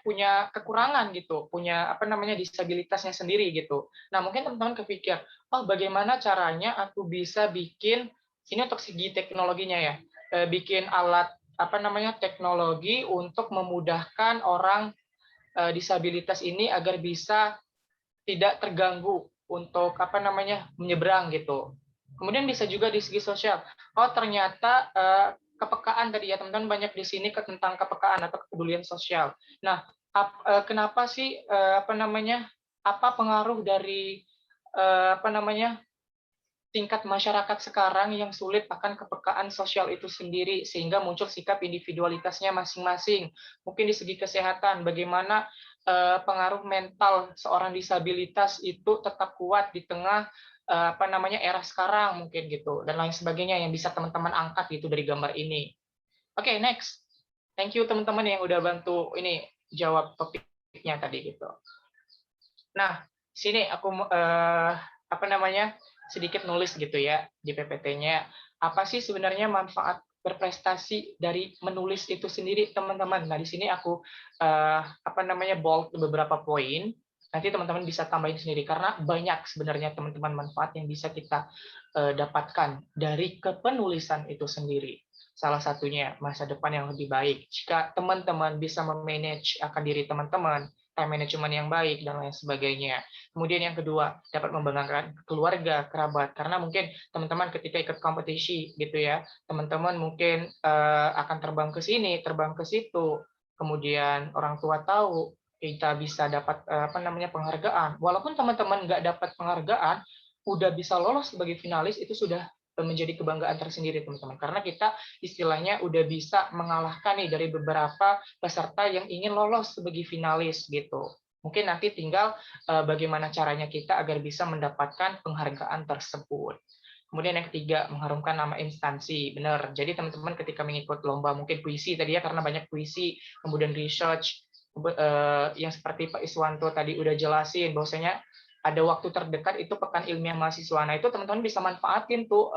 S5: punya kekurangan gitu, punya disabilitasnya sendiri gitu. Nah, mungkin teman-teman kepikir, oh bagaimana caranya aku bisa bikin ini untuk segi teknologinya ya, bikin alat teknologi untuk memudahkan orang disabilitas ini agar bisa tidak terganggu untuk menyeberang gitu. Kemudian bisa juga di segi sosial. Oh ternyata kepekaan tadi ya teman-teman banyak di sini tentang kepekaan atau kepedulian sosial. Nah, kenapa sih apa pengaruh dari tingkat masyarakat sekarang yang sulit akan kepekaan sosial itu sendiri sehingga muncul sikap individualitasnya masing-masing. Mungkin di segi kesehatan bagaimana pengaruh mental seorang disabilitas itu tetap kuat di tengah era sekarang mungkin gitu dan lain sebagainya yang bisa teman-teman angkat gitu dari gambar ini. Oke, next. Thank you teman-teman yang udah bantu ini jawab topiknya tadi gitu. Nah, sini aku sedikit nulis gitu ya di PPT-nya. Apa sih sebenarnya manfaat berprestasi dari menulis itu sendiri, teman-teman? Nah, di sini aku bold beberapa poin. Nanti teman-teman bisa tambahin sendiri karena banyak sebenarnya teman-teman manfaat yang bisa kita dapatkan dari kepenulisan itu sendiri. Salah satunya masa depan yang lebih baik. Jika teman-teman bisa memanage akan diri teman-teman, time management yang baik dan lain sebagainya. Kemudian yang kedua, dapat membanggakan keluarga, kerabat, karena mungkin teman-teman ketika ikut kompetisi gitu ya, teman-teman mungkin akan terbang ke sini, terbang ke situ, kemudian orang tua tahu kita bisa dapat penghargaan. Walaupun teman-teman nggak dapat penghargaan, udah bisa lolos sebagai finalis itu sudah menjadi kebanggaan tersendiri teman-teman karena kita istilahnya udah bisa mengalahkan nih dari beberapa peserta yang ingin lolos sebagai finalis gitu. Mungkin nanti tinggal bagaimana caranya kita agar bisa mendapatkan penghargaan tersebut. Kemudian yang ketiga, mengharumkan nama instansi. Benar. Jadi teman-teman ketika mengikut lomba mungkin puisi tadi ya karena banyak puisi, kemudian research yang seperti Pak Iswanto tadi udah jelasin bahwasanya ada waktu terdekat itu Pekan Ilmiah Mahasiswa. Nah, itu teman-teman bisa manfaatin tuh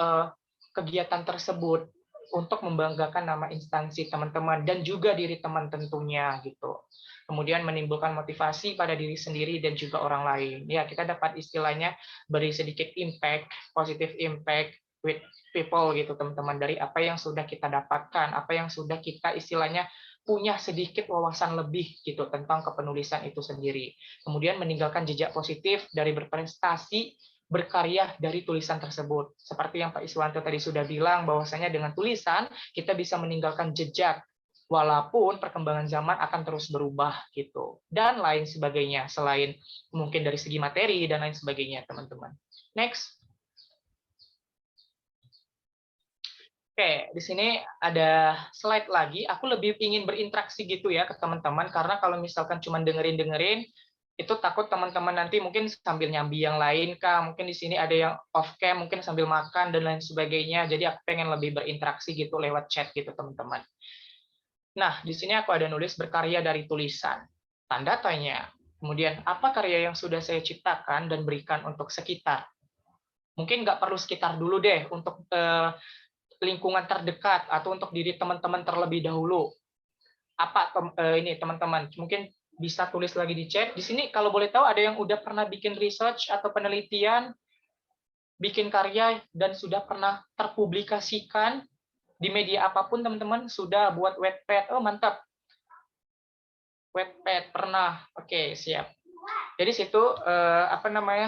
S5: kegiatan tersebut untuk membanggakan nama instansi teman-teman dan juga diri teman tentunya gitu. Kemudian menimbulkan motivasi pada diri sendiri dan juga orang lain. Ya, kita dapat istilahnya beri sedikit impact, positive impact with people gitu teman-teman dari apa yang sudah kita dapatkan, apa yang sudah kita istilahnya punya sedikit wawasan lebih gitu tentang kepenulisan itu sendiri. Kemudian meninggalkan jejak positif dari berprestasi, berkarya dari tulisan tersebut. Seperti yang Pak Iswanto tadi sudah bilang, bahwasanya dengan tulisan kita bisa meninggalkan jejak, walaupun perkembangan zaman akan terus berubah gitu. Dan lain sebagainya, selain mungkin dari segi materi dan lain sebagainya, teman-teman. Next. Oke, di sini ada slide lagi. Aku lebih ingin berinteraksi gitu ya ke teman-teman, karena kalau misalkan cuma dengerin-dengerin, itu takut teman-teman nanti mungkin sambil nyambi yang lain, Kak. Mungkin di sini ada yang off cam, mungkin sambil makan dan lain sebagainya. Jadi aku pengen lebih berinteraksi gitu lewat chat gitu, teman-teman. Nah, di sini aku ada nulis berkarya dari tulisan. Tanda tanya. Kemudian, apa karya yang sudah saya ciptakan dan berikan untuk sekitar? Mungkin nggak perlu sekitar dulu deh, untuk lingkungan terdekat atau untuk diri teman-teman terlebih dahulu. Apa ini teman-teman? Mungkin bisa tulis lagi di chat. Di sini kalau boleh tahu ada yang udah pernah bikin research atau penelitian, bikin karya dan sudah pernah terpublikasikan di media apapun teman-teman, sudah buat Wattpad. Oh, mantap. Wattpad pernah. Oke, siap. Jadi situ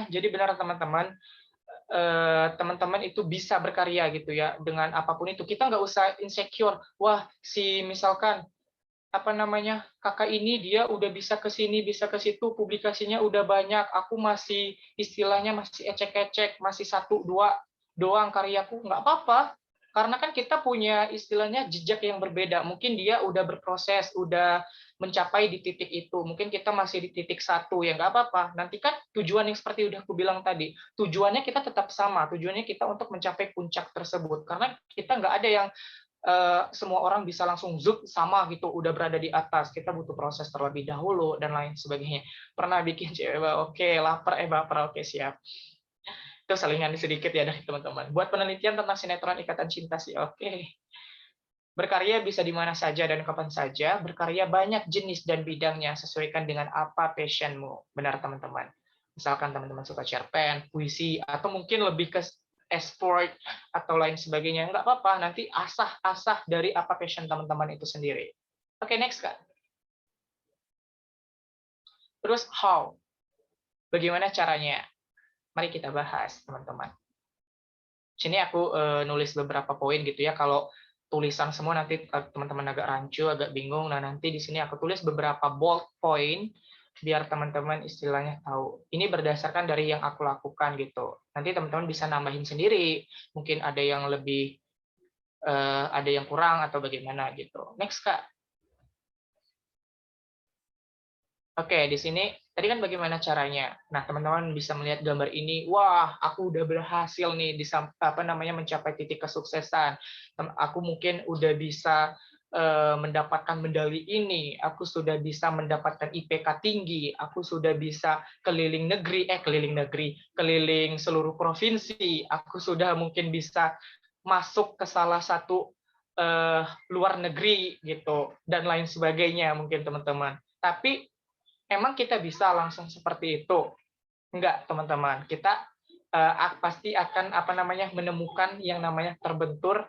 S5: Jadi benar teman-teman, teman-teman itu bisa berkarya gitu ya dengan apapun itu. Kita nggak usah insecure. Wah, si misalkan apa namanya kakak ini dia udah bisa ke sini, bisa ke situ, publikasinya udah banyak. Aku masih istilahnya masih ecek-ecek, masih 1-2 doang karyaku. Nggak apa-apa. Karena kan kita punya istilahnya jejak yang berbeda. Mungkin dia udah berproses, udah mencapai di titik itu. Mungkin kita masih di titik 1, ya nggak apa-apa. Nanti kan tujuan yang seperti udah aku bilang tadi, tujuannya kita tetap sama. Tujuannya kita untuk mencapai puncak tersebut. Karena kita nggak ada yang semua orang bisa langsung zup sama gitu, udah berada di atas. Kita butuh proses terlebih dahulu dan lain sebagainya. Pernah bikin cewek, oke, lapar, baper, oke, siap. Itu salingan sedikit ya dari teman-teman. Buat penelitian tentang sinetron Ikatan Cinta sih, oke. Berkarya bisa di mana saja dan kapan saja. Berkarya banyak jenis dan bidangnya, sesuaikan dengan apa passionmu. Benar, teman-teman. Misalkan teman-teman suka cerpen, puisi, atau mungkin lebih ke e-sport atau lain sebagainya. Nggak apa-apa, nanti asah-asah dari apa passion teman-teman itu sendiri. Oke, next, Kak. Terus, how? Bagaimana caranya? Mari kita bahas, teman-teman. Sini aku nulis beberapa poin gitu ya. Kalau tulisan semua nanti teman-teman agak rancu, agak bingung. Nah, nanti di sini aku tulis beberapa bold point biar teman-teman istilahnya tahu. Ini berdasarkan dari yang aku lakukan gitu. Nanti teman-teman bisa nambahin sendiri. Mungkin ada yang lebih ada yang kurang atau bagaimana gitu. Next, Kak. Oke, di sini tadi kan bagaimana caranya. Nah, teman-teman bisa melihat gambar ini. Wah, aku udah berhasil nih di mencapai titik kesuksesan. Aku mungkin udah bisa mendapatkan medali ini. Aku sudah bisa mendapatkan IPK tinggi. Aku sudah bisa keliling seluruh provinsi. Aku sudah mungkin bisa masuk ke salah satu luar negeri gitu dan lain sebagainya mungkin teman-teman. Tapi emang kita bisa langsung seperti itu? Enggak, teman-teman. Kita pasti akan menemukan yang namanya terbentur,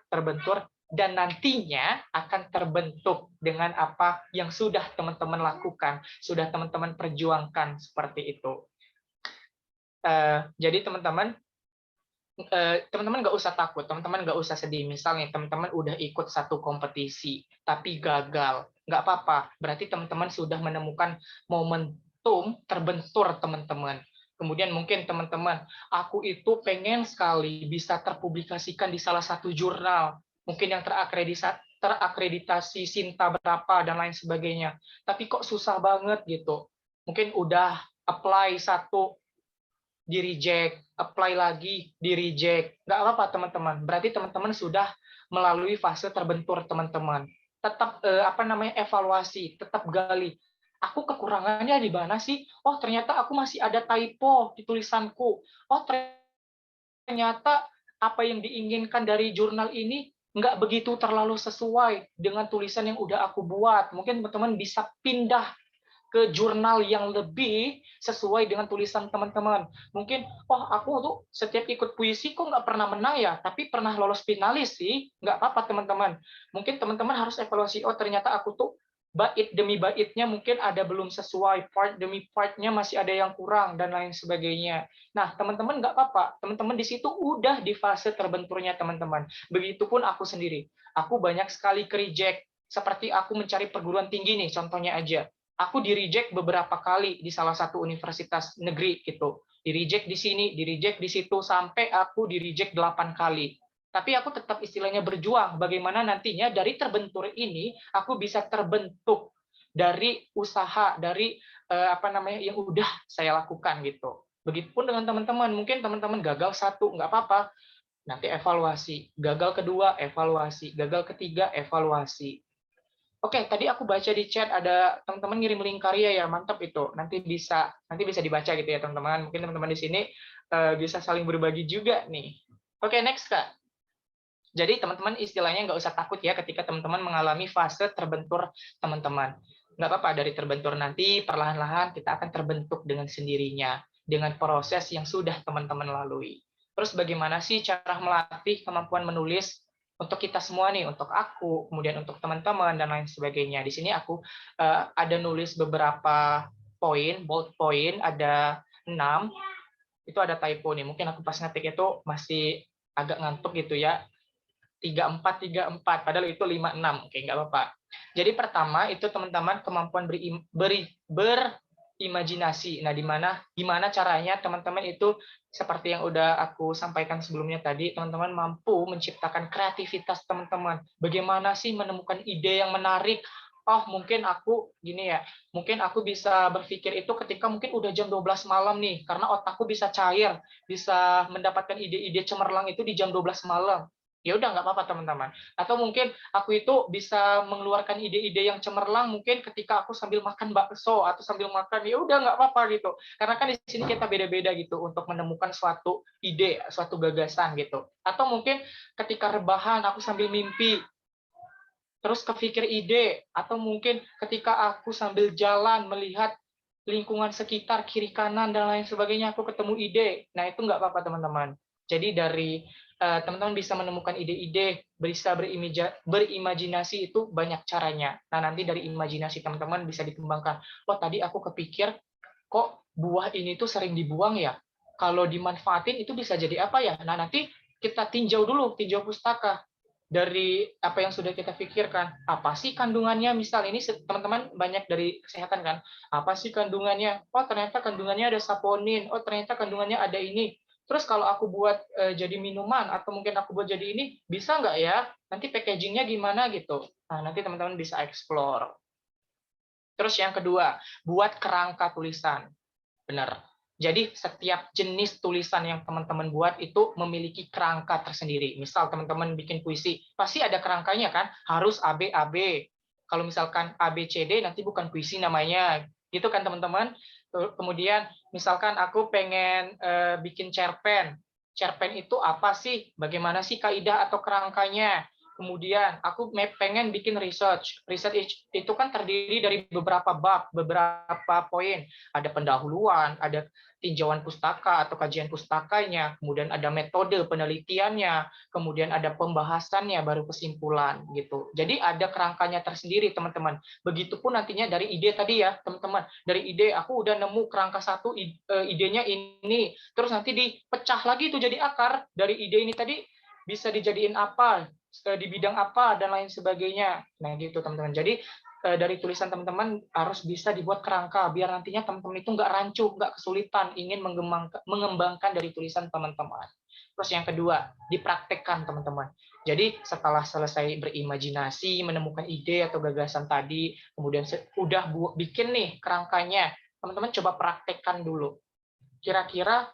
S5: dan nantinya akan terbentuk dengan apa yang sudah teman-teman lakukan, sudah teman-teman perjuangkan seperti itu. Jadi teman-teman nggak usah takut, teman-teman nggak usah sedih. Misalnya teman-teman udah ikut satu kompetisi tapi gagal, nggak apa-apa. Berarti teman-teman sudah menemukan momentum terbentur teman-teman. Kemudian mungkin teman-teman, aku itu pengen sekali bisa terpublikasikan di salah satu jurnal, mungkin yang terakreditasi Sinta berapa dan lain sebagainya. Tapi kok susah banget gitu. Mungkin udah apply satu, di reject, apply lagi, di reject. Nggak apa-apa teman-teman. Berarti teman-teman sudah melalui fase terbentur teman-teman. Tetap evaluasi, tetap gali. Aku kekurangannya di mana sih? Oh, ternyata aku masih ada typo di tulisanku. Oh, ternyata apa yang diinginkan dari jurnal ini nggak begitu terlalu sesuai dengan tulisan yang udah aku buat. Mungkin teman-teman bisa pindah ke jurnal yang lebih sesuai dengan tulisan teman-teman. Mungkin, oh aku tuh setiap ikut puisi kok nggak pernah menang ya, tapi pernah lolos finalis sih. Nggak apa-apa teman-teman. Mungkin teman-teman harus evaluasi, oh ternyata aku tuh bait demi baitnya mungkin ada belum sesuai, part demi partnya masih ada yang kurang, dan lain sebagainya. Nah, teman-teman nggak apa-apa. Teman-teman di situ udah di fase terbenturnya teman-teman. Begitupun aku sendiri. Aku banyak sekali ke-reject. Seperti aku mencari perguruan tinggi nih, contohnya aja. Aku di-reject beberapa kali di salah satu universitas negeri gitu. Di-reject di sini, di-reject di situ, sampai aku di-reject 8 kali. Tapi aku tetap istilahnya berjuang bagaimana nantinya dari terbentur ini aku bisa terbentuk dari usaha, dari yang udah saya lakukan gitu. Begitupun dengan teman-teman, mungkin teman-teman gagal satu, nggak apa-apa. Nanti evaluasi, gagal kedua, evaluasi, gagal ketiga, evaluasi. Oke, tadi aku baca di chat ada teman-teman ngirim link karya ya, mantap itu. Nanti bisa dibaca gitu ya teman-teman. Mungkin teman-teman di sini bisa saling berbagi juga nih. Oke, next Kak. Jadi teman-teman istilahnya nggak usah takut ya ketika teman-teman mengalami fase terbentur teman-teman. Nggak apa-apa, dari terbentur nanti perlahan-lahan kita akan terbentuk dengan sendirinya, dengan proses yang sudah teman-teman lalui. Terus bagaimana sih cara melatih kemampuan menulis untuk kita semua nih, untuk aku, kemudian untuk teman-teman, dan lain sebagainya. Di sini aku ada nulis beberapa poin, bold point, ada 6. itu ada typo nih. Mungkin aku pas ngetik itu masih agak ngantuk gitu ya. 34, padahal itu 56. Oke, nggak apa-apa. Jadi pertama itu teman-teman kemampuan berimajinasi. Nah, gimana caranya teman-teman itu seperti yang udah aku sampaikan sebelumnya tadi, teman-teman mampu menciptakan kreativitas teman-teman. Bagaimana sih menemukan ide yang menarik? Oh, mungkin aku gini ya, mungkin aku bisa berpikir itu ketika mungkin udah jam 12 malam nih, karena otakku bisa cair, bisa mendapatkan ide-ide cemerlang itu di jam 12 malam. Ya udah nggak apa-apa teman-teman. Atau mungkin aku itu bisa mengeluarkan ide-ide yang cemerlang mungkin ketika aku sambil makan bakso atau sambil makan, ya udah nggak apa-apa gitu. Karena kan di sini kita beda-beda gitu untuk menemukan suatu ide, suatu gagasan gitu. Atau mungkin ketika rebahan aku sambil mimpi, terus kepikir ide, atau mungkin ketika aku sambil jalan melihat lingkungan sekitar kiri kanan dan lain sebagainya aku ketemu ide. Nah, itu nggak apa-apa teman-teman. Jadi dari teman-teman bisa menemukan ide-ide, bisa berimajinasi itu banyak caranya. Nah, nanti dari imajinasi teman-teman bisa dikembangkan. Oh, tadi aku kepikir kok buah ini tuh sering dibuang ya? Kalau dimanfaatin itu bisa jadi apa ya? Nah, nanti kita tinjau dulu, tinjau pustaka dari apa yang sudah kita pikirkan. Apa sih kandungannya? Misal ini teman-teman banyak dari kesehatan kan? Apa sih kandungannya? Oh, ternyata kandungannya ada saponin. Oh, ternyata kandungannya ada ini. Terus kalau aku buat jadi minuman atau mungkin aku buat jadi ini, bisa nggak ya? Nanti packagingnya gimana gitu. Nah, nanti teman-teman bisa explore. Terus yang kedua, buat kerangka tulisan. Benar. Jadi setiap jenis tulisan yang teman-teman buat itu memiliki kerangka tersendiri. Misal teman-teman bikin puisi, pasti ada kerangkanya kan? Harus ABAB. Kalau misalkan ABCD nanti bukan puisi namanya. Gitu kan teman-teman? Kemudian misalkan aku pengen bikin cerpen. Cerpen itu apa sih? Bagaimana sih kaidah atau kerangkanya? Kemudian aku pengen bikin research. Research itu kan terdiri dari beberapa bab, beberapa poin. Ada pendahuluan, ada tinjauan pustaka atau kajian pustakanya, kemudian ada metode penelitiannya, kemudian ada pembahasannya, baru kesimpulan gitu. Jadi ada kerangkanya tersendiri teman-teman. Begitupun nantinya dari ide tadi ya teman-teman. Dari ide aku udah nemu kerangka satu, idenya ini, terus nanti dipecah lagi itu jadi akar. Dari ide ini tadi bisa dijadiin apa, di bidang apa dan lain sebagainya. Nah gitu teman-teman. Jadi dari tulisan teman-teman harus bisa dibuat kerangka biar nantinya teman-teman itu nggak rancu, nggak kesulitan ingin mengembangkan dari tulisan teman-teman. Terus yang kedua, dipraktekkan teman-teman. Jadi setelah selesai berimajinasi, menemukan ide atau gagasan tadi, kemudian udah bikin nih kerangkanya, teman-teman coba praktekkan dulu. Kira-kira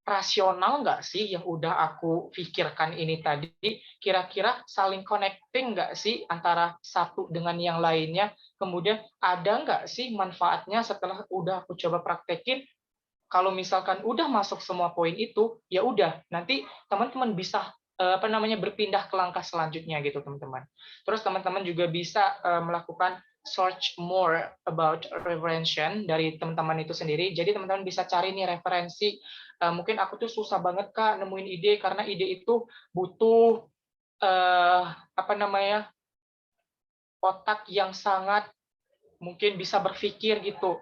S5: rasional nggak sih yang udah aku pikirkan ini tadi? Kira-kira saling connecting nggak sih antara satu dengan yang lainnya? Kemudian ada nggak sih manfaatnya setelah udah aku coba praktekin? Kalau misalkan udah masuk semua poin itu, ya udah nanti teman-teman bisa berpindah ke langkah selanjutnya gitu teman-teman. Terus teman-teman juga bisa melakukan search more about referention dari teman-teman itu sendiri. Jadi teman-teman bisa cari nih referensi. Mungkin aku tuh susah banget Kak nemuin ide karena ide itu butuh otak yang sangat mungkin bisa berpikir gitu.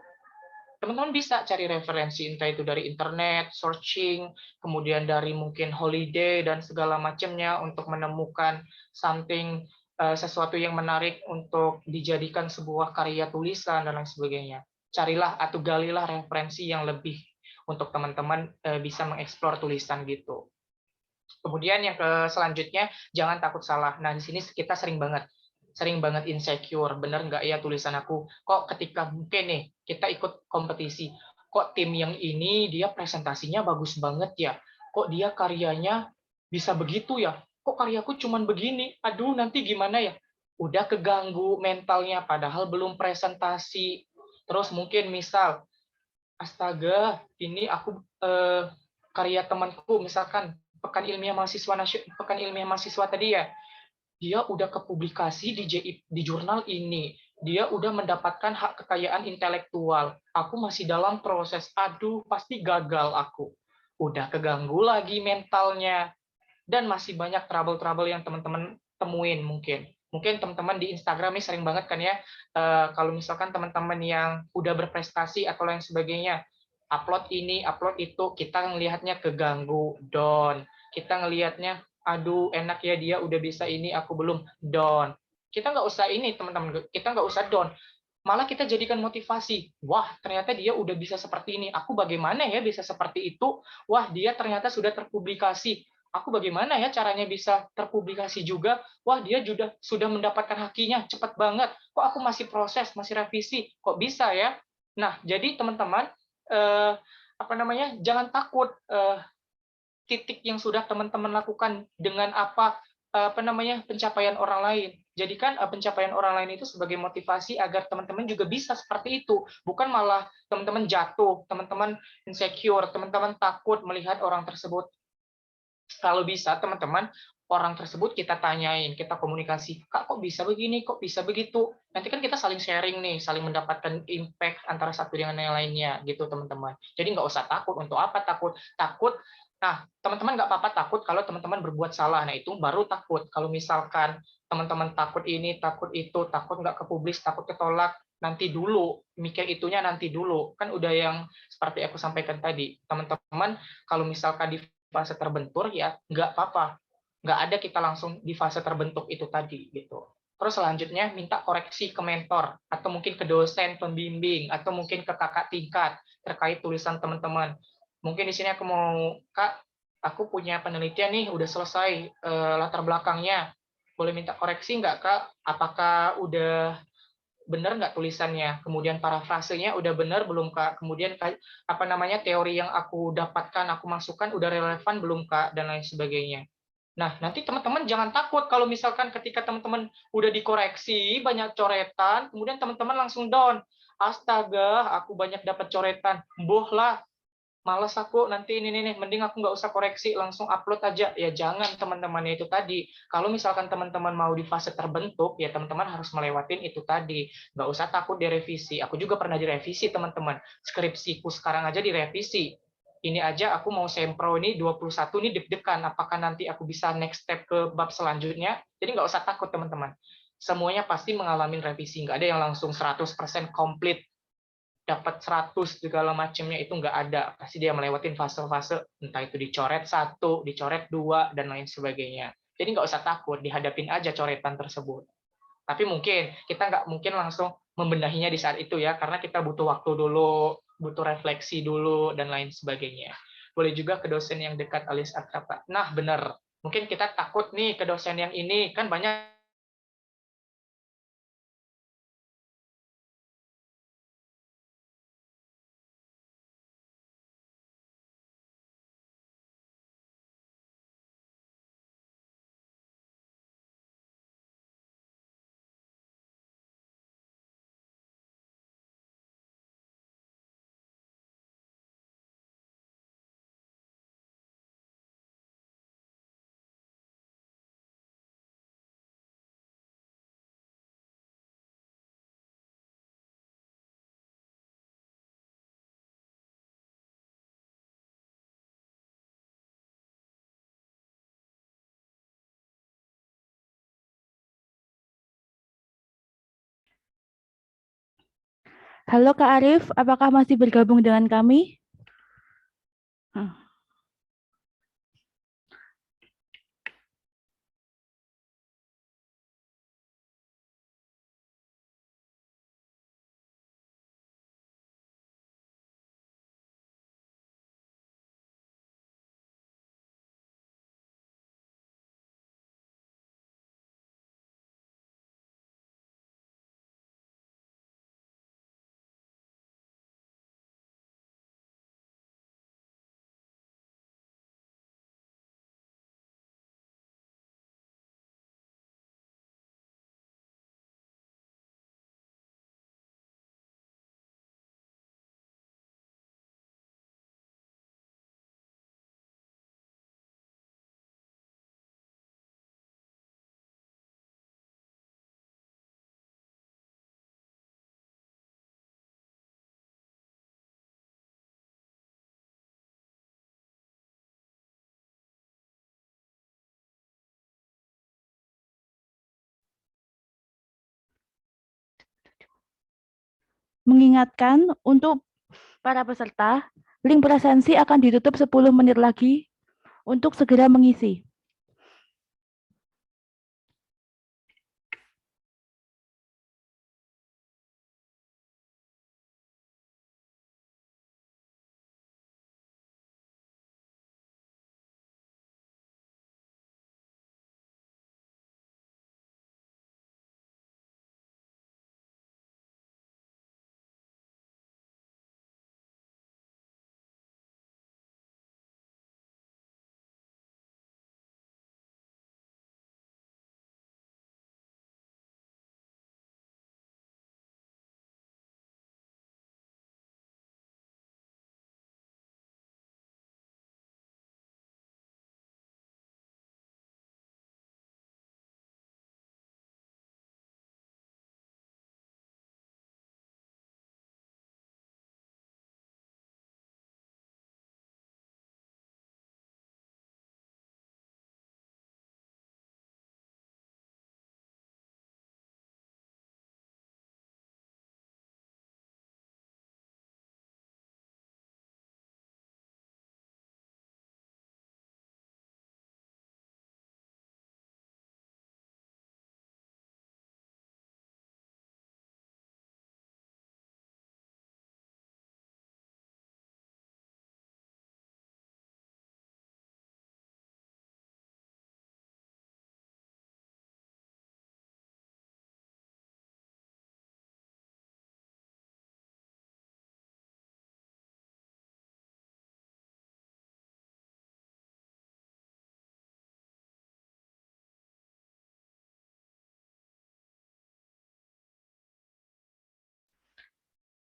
S5: Teman-teman bisa cari referensi entah itu dari internet, searching, kemudian dari mungkin holiday dan segala macamnya untuk menemukan something sesuatu yang menarik untuk dijadikan sebuah karya tulisan dan lain sebagainya. Carilah atau galilah referensi yang lebih untuk teman-teman bisa mengeksplor tulisan gitu. Kemudian yang selanjutnya jangan takut salah. Nah, di sini kita sering banget insecure, bener nggak ya tulisan aku? Kok ketika mungkin nih kita ikut kompetisi, kok tim yang ini dia presentasinya bagus banget ya? Kok dia karyanya bisa begitu ya? Kok karyaku cuman begini? Aduh, nanti gimana ya? Udah keganggu mentalnya, padahal belum presentasi. Terus mungkin misal, astaga, ini aku karya temanku, misalkan Pekan Ilmiah Mahasiswa tadi ya, dia udah kepublikasi di jurnal ini, dia udah mendapatkan hak kekayaan intelektual, aku masih dalam proses, aduh pasti gagal aku, udah keganggu lagi mentalnya, dan masih banyak trouble-trouble yang teman-teman temuin mungkin teman-teman di Instagram ini sering banget kan ya, kalau misalkan teman-teman yang udah berprestasi atau lain sebagainya, upload ini, upload itu, kita ngelihatnya keganggu, down. Kita ngelihatnya, aduh enak ya dia udah bisa ini, aku belum, down. Kita nggak usah ini teman-teman, kita nggak usah down. Malah kita jadikan motivasi. Wah, ternyata dia udah bisa seperti ini. Aku bagaimana ya bisa seperti itu? Wah, dia ternyata sudah terpublikasi. Aku bagaimana ya caranya bisa terpublikasi juga? Wah, dia sudah mendapatkan hakinya cepat banget. Kok aku masih proses, masih revisi? Kok bisa ya? Nah, jadi teman-teman, jangan takut titik yang sudah teman-teman lakukan dengan pencapaian orang lain. Jadikan pencapaian orang lain itu sebagai motivasi agar teman-teman juga bisa seperti itu. Bukan malah teman-teman jatuh, teman-teman insecure, teman-teman takut melihat orang tersebut. Kalau bisa teman-teman, orang tersebut kita tanyain, kita komunikasi, Kak kok bisa begini, kok bisa begitu. Nanti kan kita saling sharing nih, saling mendapatkan impact antara satu dengan yang lainnya gitu teman-teman. Jadi nggak usah takut. Untuk apa takut? Takut. Nah, teman-teman nggak apa-apa takut kalau teman-teman berbuat salah. Nah, itu baru takut. Kalau misalkan teman-teman takut ini, takut itu, takut nggak kepublis, takut ketolak, nanti dulu, mikir itunya nanti dulu. Kan udah yang seperti aku sampaikan tadi. Teman-teman, kalau misalkan di fase terbentur, ya nggak apa-apa. Nggak ada kita langsung di fase terbentuk itu tadi. Gitu. Terus selanjutnya minta koreksi ke mentor, atau mungkin ke dosen pembimbing, atau mungkin ke kakak tingkat terkait tulisan teman-teman. Mungkin di sini aku mau, Kak, aku punya penelitian nih, udah selesai latar belakangnya. Boleh minta koreksi nggak, Kak? Apakah udah benar nggak tulisannya? Kemudian parafrasenya udah benar belum, Kak? Kemudian teori yang aku dapatkan, aku masukkan udah relevan belum, Kak? Dan lain sebagainya. Nah, nanti teman-teman jangan takut kalau misalkan ketika teman-teman udah dikoreksi, banyak coretan, kemudian teman-teman langsung down. Astaga, aku banyak dapat coretan. Boh lah, males aku nanti ini nih, mending aku nggak usah koreksi, langsung upload aja. Ya jangan teman-teman, itu tadi. Kalau misalkan teman-teman mau di fase terbentuk, ya teman-teman harus melewatin itu tadi. Nggak usah takut direvisi. Aku juga pernah direvisi teman-teman. Skripsiku sekarang aja direvisi. Ini aja aku mau sempro ini 21 nih deg-degan. Apakah nanti aku bisa next step ke bab selanjutnya? Jadi nggak usah takut teman-teman. Semuanya pasti mengalami revisi. Nggak ada yang langsung 100% komplit dapat 100 segala macamnya, itu nggak ada. Pasti dia melewatin fase-fase, entah itu dicoret 1, dicoret 2, dan lain sebagainya. Jadi nggak usah takut, dihadapin aja coretan tersebut. Tapi mungkin kita nggak mungkin langsung membenahinya di saat itu ya, karena kita butuh waktu dulu, butuh refleksi dulu, dan lain sebagainya. Boleh juga ke dosen yang dekat alias akrab. Nah, benar. Mungkin kita takut nih ke dosen yang ini, kan banyak
S4: Halo Kak Arif, apakah masih bergabung dengan kami? Mengingatkan untuk Para peserta, link presensi akan ditutup 10 menit lagi untuk segera mengisi.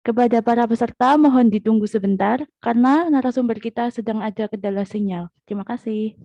S4: Kepada para peserta, mohon ditunggu sebentar karena narasumber kita sedang ada kendala sinyal. Terima kasih.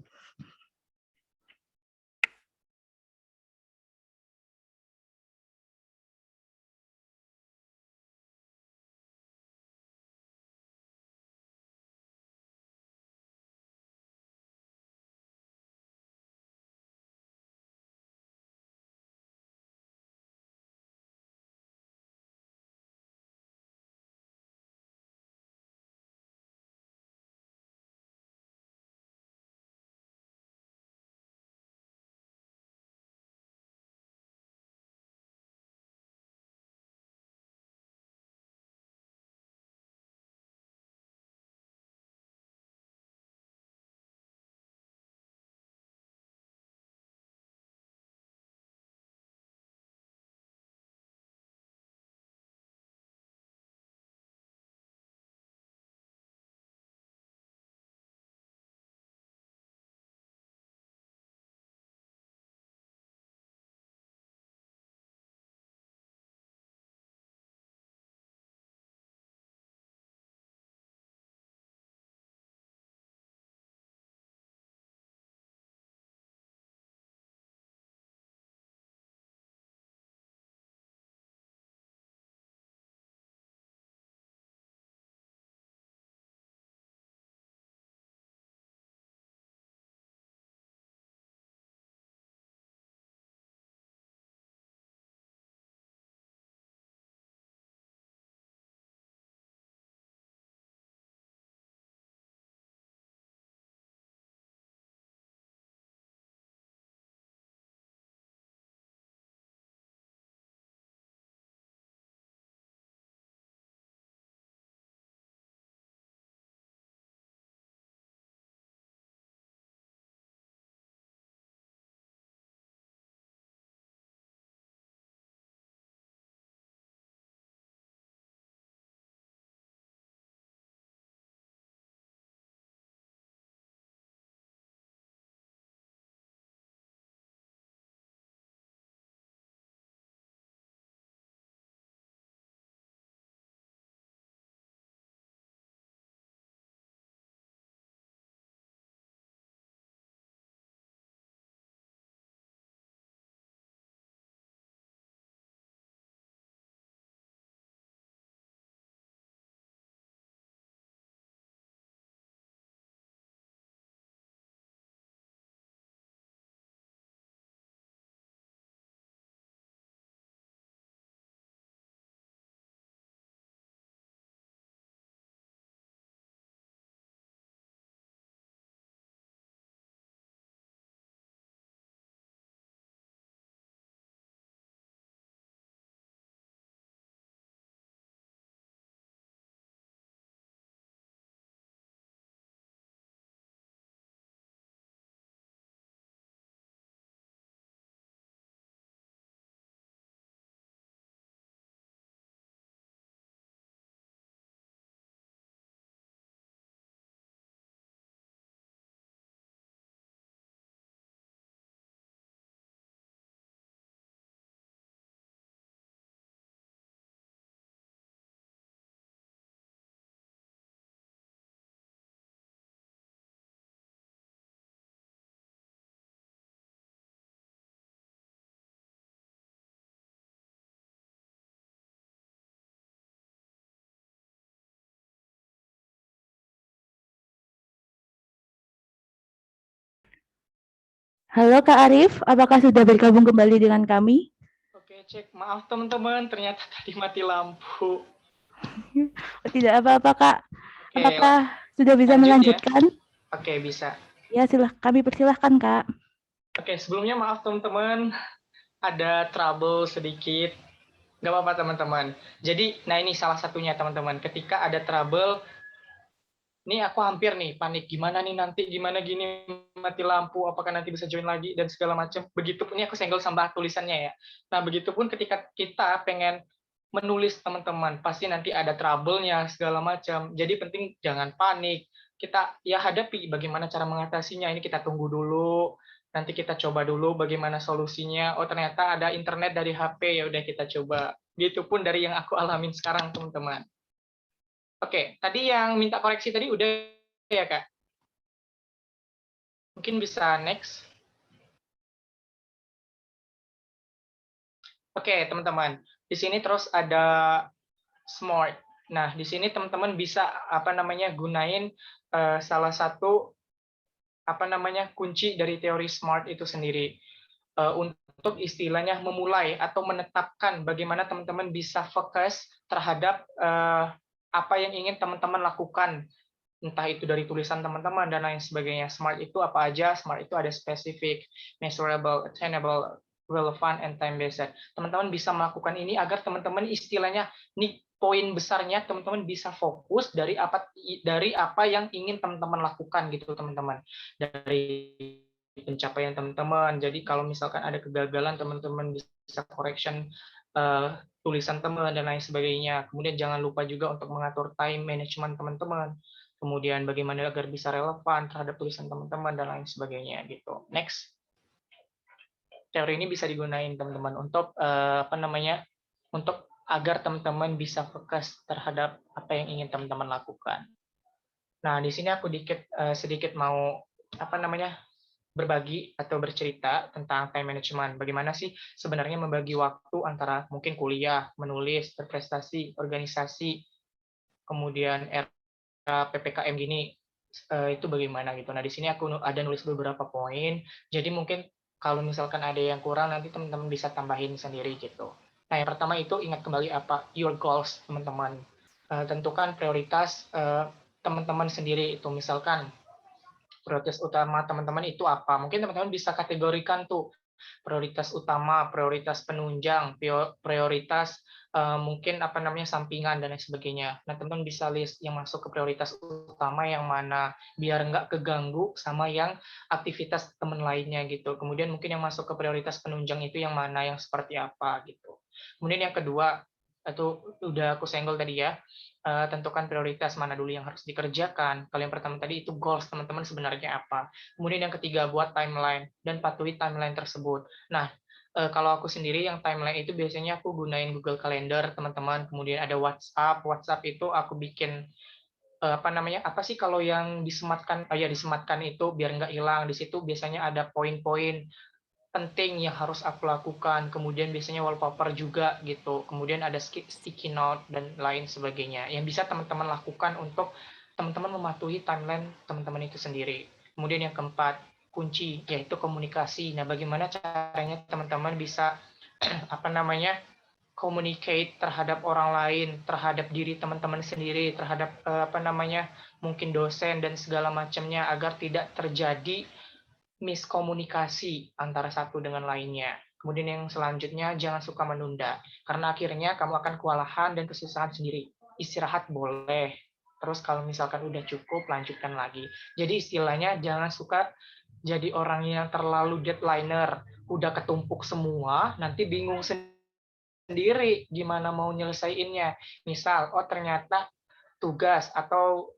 S4: Halo Kak Arif, apakah sudah bergabung kembali dengan kami?
S5: Oke, cek. Maaf teman-teman, ternyata tadi mati lampu.
S4: Tidak apa-apa Kak.
S5: Oke,
S4: Apakah sudah bisa
S5: lanjut ya.
S4: melanjutkan?
S5: Oke, bisa.
S4: Ya, kami persilahkan Kak.
S5: Oke, sebelumnya maaf teman-teman, ada trouble sedikit. Gak apa-apa teman-teman. Jadi, nah ini salah satunya teman-teman. Ketika ada trouble, nih aku hampir nih panik. Gimana nih nanti, gimana gini, mati lampu, apakah nanti bisa join lagi, dan segala macam. Begitupun, ini aku senggol sama tulisannya ya. Nah, begitupun ketika kita pengen menulis teman-teman, pasti nanti ada trouble-nya, segala macam. Jadi penting jangan panik. Kita ya hadapi bagaimana cara mengatasinya. Ini kita tunggu dulu. Nanti kita coba dulu bagaimana solusinya. Oh, ternyata ada internet dari HP, ya udah kita coba. Begitupun dari yang aku alamin sekarang, teman-teman. Oke, tadi yang minta koreksi tadi udah ya, Kak? Mungkin bisa next. Oke, teman-teman. Di sini terus ada smart. Nah, di sini teman-teman bisa gunain salah satu kunci dari teori SMART itu sendiri untuk istilahnya memulai atau menetapkan bagaimana teman-teman bisa fokus terhadap apa yang ingin teman-teman lakukan, entah itu dari tulisan teman-teman dan lain sebagainya. SMART itu apa aja? SMART itu ada specific, measurable, attainable, relevant, and time-based. Teman-teman bisa melakukan ini agar teman-teman istilahnya nih poin besarnya teman-teman bisa fokus dari apa yang ingin teman-teman lakukan gitu teman-teman, dari pencapaian teman-teman. Jadi kalau misalkan ada kegagalan teman-teman bisa correction tulisan teman dan lain sebagainya. Kemudian jangan lupa juga untuk mengatur time management teman-teman. Kemudian bagaimana agar bisa relevan terhadap tulisan teman-teman dan lain sebagainya gitu. Next. Teori ini bisa digunakan teman-teman untuk untuk agar teman-teman bisa fokus terhadap apa yang ingin teman-teman lakukan. Nah, di sini aku sedikit mau berbagi atau bercerita tentang time management. Bagaimana sih sebenarnya membagi waktu antara mungkin kuliah, menulis, berprestasi, organisasi, kemudian era PPKM gini, itu bagaimana gitu. Nah, di sini aku ada nulis beberapa poin. Jadi mungkin kalau misalkan ada yang kurang, nanti teman-teman bisa tambahin sendiri gitu. Nah, yang pertama itu ingat kembali apa? Your goals, teman-teman. Tentukan prioritas teman-teman sendiri itu. Misalkan, prioritas utama teman-teman itu apa? Mungkin teman-teman bisa kategorikan tuh prioritas utama, prioritas penunjang, prioritas mungkin sampingan dan lain sebagainya. Nah, teman-teman bisa list yang masuk ke prioritas utama yang mana biar nggak keganggu sama yang aktivitas teman lainnya gitu. Kemudian mungkin yang masuk ke prioritas penunjang itu yang mana, yang seperti apa gitu. Kemudian yang kedua, itu udah aku senggol tadi ya, tentukan prioritas mana dulu yang harus dikerjakan. Kalau yang pertama tadi itu goals teman-teman sebenarnya apa. Kemudian yang ketiga buat timeline dan patuhi timeline tersebut. Nah, kalau aku sendiri yang timeline itu biasanya aku gunain Google Calendar teman-teman. Kemudian ada WhatsApp. WhatsApp itu aku bikin apa sih kalau yang disematkan? Disematkan itu biar nggak hilang. Di situ biasanya ada poin-poin penting yang harus aku lakukan, kemudian biasanya wallpaper juga gitu, kemudian ada sticky note dan lain sebagainya yang bisa teman-teman lakukan untuk teman-teman mematuhi timeline teman-teman itu sendiri. Kemudian yang keempat, kunci yaitu komunikasi. Nah, bagaimana caranya teman-teman bisa communicate terhadap orang lain, terhadap diri teman-teman sendiri, terhadap mungkin dosen dan segala macamnya agar tidak terjadi miskomunikasi antara satu dengan lainnya. Kemudian yang selanjutnya, jangan suka menunda. Karena akhirnya kamu akan kewalahan dan kesusahan sendiri. Istirahat boleh. Terus kalau misalkan udah cukup, lanjutkan lagi. Jadi istilahnya jangan suka jadi orang yang terlalu deadlineer. Udah ketumpuk semua, nanti bingung sendiri gimana mau nyelesainnya. Misal, ternyata tugas atau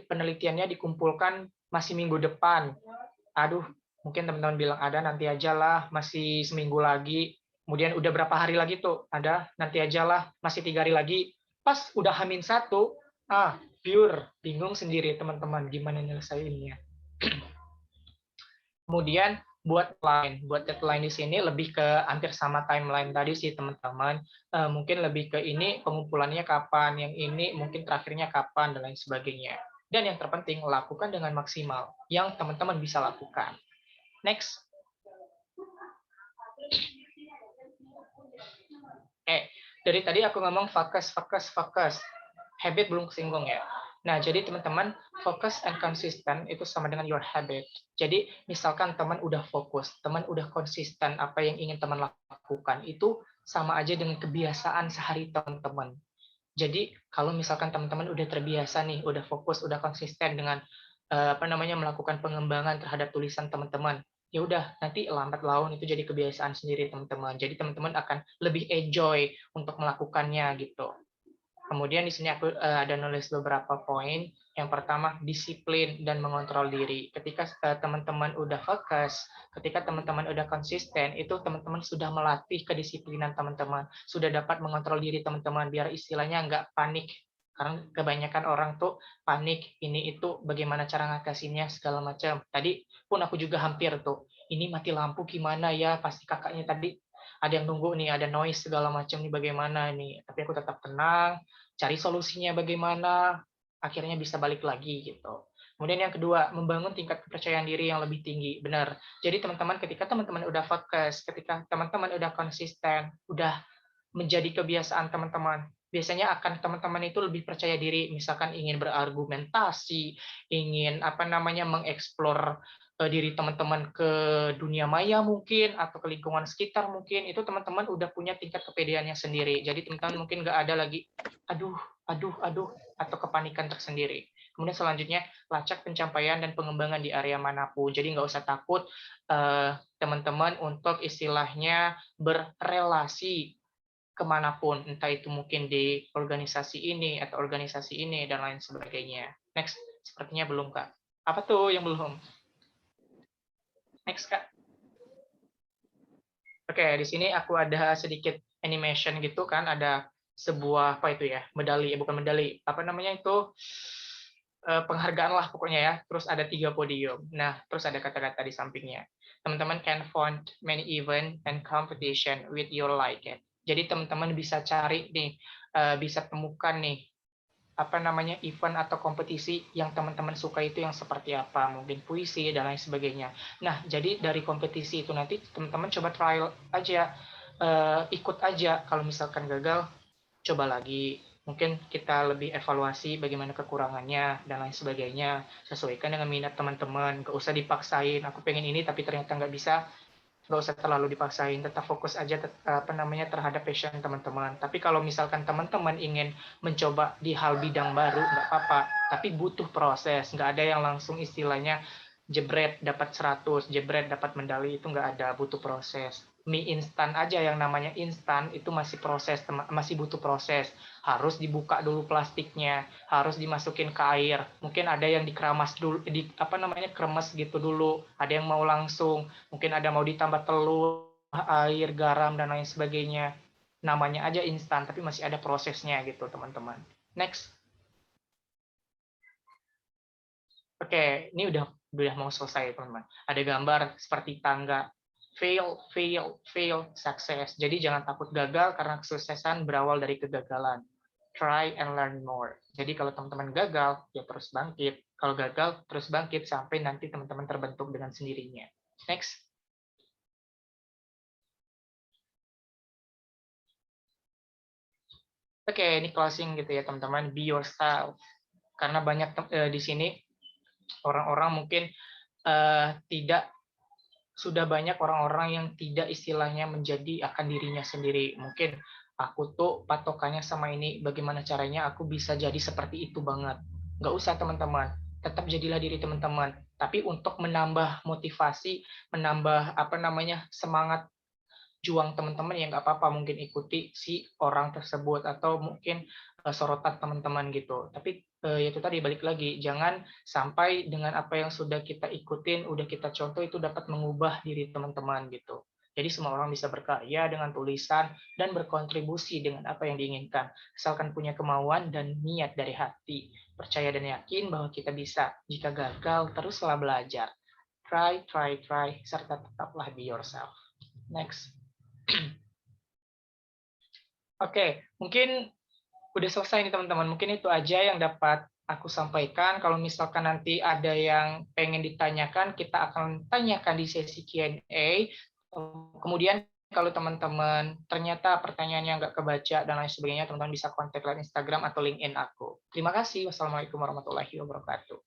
S5: penelitiannya dikumpulkan masih minggu depan. Aduh, mungkin teman-teman bilang ada nanti aja lah, masih seminggu lagi. Kemudian udah berapa hari lagi tuh? Ada nanti aja lah, masih 3 hari lagi. Pas udah H-1, pure bingung sendiri teman-teman gimana nyelesainnya. Kemudian buat deadline di sini lebih ke hampir sama timeline tadi sih teman-teman. Mungkin lebih ke ini pengumpulannya kapan, yang ini mungkin terakhirnya kapan dan lain sebagainya. Dan yang terpenting lakukan dengan maksimal yang teman-teman bisa lakukan. Next. Dari tadi aku ngomong fokus. Habit belum kesinggung ya. Nah, jadi teman-teman, focus and consistent itu sama dengan your habit. Jadi, misalkan teman udah fokus, teman udah konsisten apa yang ingin teman lakukan, itu sama aja dengan kebiasaan sehari teman-teman. Jadi, kalau misalkan teman-teman udah terbiasa nih, udah fokus, udah konsisten dengan melakukan pengembangan terhadap tulisan teman-teman, ya udah nanti lambat laun itu jadi kebiasaan sendiri teman-teman. Jadi teman-teman akan lebih enjoy untuk melakukannya gitu. Kemudian di sini aku ada nulis beberapa poin. Yang pertama, disiplin dan mengontrol diri. Ketika teman-teman udah fokus, ketika teman-teman udah konsisten, itu teman-teman sudah melatih kedisiplinan teman-teman, sudah dapat mengontrol diri teman-teman, biar istilahnya nggak panik. Karena kebanyakan orang tuh panik, ini itu bagaimana cara ngatasinnya segala macam. Tadi pun aku juga hampir tuh, ini mati lampu gimana ya, pasti kakaknya tadi ada yang nunggu nih, ada noise segala macam nih bagaimana nih. Tapi aku tetap tenang, cari solusinya bagaimana, akhirnya bisa balik lagi gitu. Kemudian yang kedua, membangun tingkat kepercayaan diri yang lebih tinggi. Benar. Jadi teman-teman, ketika teman-teman udah fokus, ketika teman-teman udah konsisten, udah menjadi kebiasaan teman-teman, biasanya akan teman-teman itu lebih percaya diri, misalkan ingin berargumentasi, ingin mengeksplor diri teman-teman ke dunia maya mungkin, atau ke lingkungan sekitar mungkin, itu teman-teman udah punya tingkat kepedeannya sendiri. Jadi teman-teman mungkin nggak ada lagi, aduh, atau kepanikan tersendiri. Kemudian selanjutnya, lacak pencapaian dan pengembangan di area manapun. Jadi nggak usah takut teman-teman untuk istilahnya berrelasi kemanapun, entah itu mungkin di organisasi ini atau organisasi ini dan lain sebagainya. Next, sepertinya belum Kak. Apa tuh yang belum? Next Kak. Oke, di sini aku ada sedikit animation gitu kan, ada sebuah medali, bukan medali, penghargaan lah pokoknya ya. Terus ada 3 podium. Nah, terus ada kata-kata di sampingnya. Teman-teman can find many event and competition with your like it. Jadi teman-teman bisa cari nih, bisa temukan nih event atau kompetisi yang teman-teman suka itu yang seperti apa, mungkin puisi dan lain sebagainya. Nah, jadi dari kompetisi itu nanti teman-teman coba trial aja, ikut aja. Kalau misalkan gagal, coba lagi. Mungkin kita lebih evaluasi bagaimana kekurangannya dan lain sebagainya, sesuaikan dengan minat teman-teman. Nggak usah dipaksain, aku pengen ini tapi ternyata nggak bisa, nggak usah terlalu dipaksain, tetap fokus aja terhadap passion teman-teman. Tapi kalau misalkan teman-teman ingin mencoba di hal bidang baru, nggak apa-apa, tapi butuh proses. Nggak ada yang langsung istilahnya jebret dapat 100, jebret dapat medali, itu nggak ada, butuh proses. Mie instan aja yang namanya instan itu masih masih butuh proses. Harus dibuka dulu plastiknya, harus dimasukin ke air. Mungkin ada yang dikeramas dulu, kremes gitu dulu. Ada yang mau langsung, mungkin ada mau ditambah telur, air, garam dan lain sebagainya. Namanya aja instan, tapi masih ada prosesnya gitu, teman-teman. Next. Oke, ini udah mau selesai, teman-teman. Ada gambar seperti tangga. Fail, success. Jadi jangan takut gagal karena kesuksesan berawal dari kegagalan. Try and learn more. Jadi kalau teman-teman gagal, ya terus bangkit. Kalau gagal, terus bangkit sampai nanti teman-teman terbentuk dengan sendirinya. Next. Oke, ini closing gitu ya, teman-teman. Be yourself. Karena banyak di sini orang-orang mungkin sudah banyak orang-orang yang tidak istilahnya menjadi akan dirinya sendiri. Mungkin aku tuh patokannya sama ini, bagaimana caranya aku bisa jadi seperti itu banget. Nggak usah teman-teman, tetap jadilah diri teman-teman. Tapi untuk menambah motivasi, menambah semangat juang teman-teman, ya nggak apa-apa, mungkin ikuti si orang tersebut atau mungkin sorotan teman-teman gitu. Tapi itu tadi balik lagi, jangan sampai dengan apa yang sudah kita ikutin, udah kita contoh itu dapat mengubah diri teman-teman gitu. Jadi semua orang bisa berkarya dengan tulisan dan berkontribusi dengan apa yang diinginkan, asalkan punya kemauan dan niat dari hati. Percaya dan yakin bahwa kita bisa. Jika gagal, teruslah belajar. Try, serta tetaplah be yourself. Next. Oke, mungkin udah selesai nih teman-teman. Mungkin itu aja yang dapat aku sampaikan. Kalau misalkan nanti ada yang pengen ditanyakan, kita akan tanyakan di sesi Q&A. Kemudian kalau teman-teman ternyata pertanyaannya nggak kebaca dan lain sebagainya, teman-teman bisa kontak lewat Instagram atau LinkedIn aku. Terima kasih. Wassalamualaikum warahmatullahi wabarakatuh.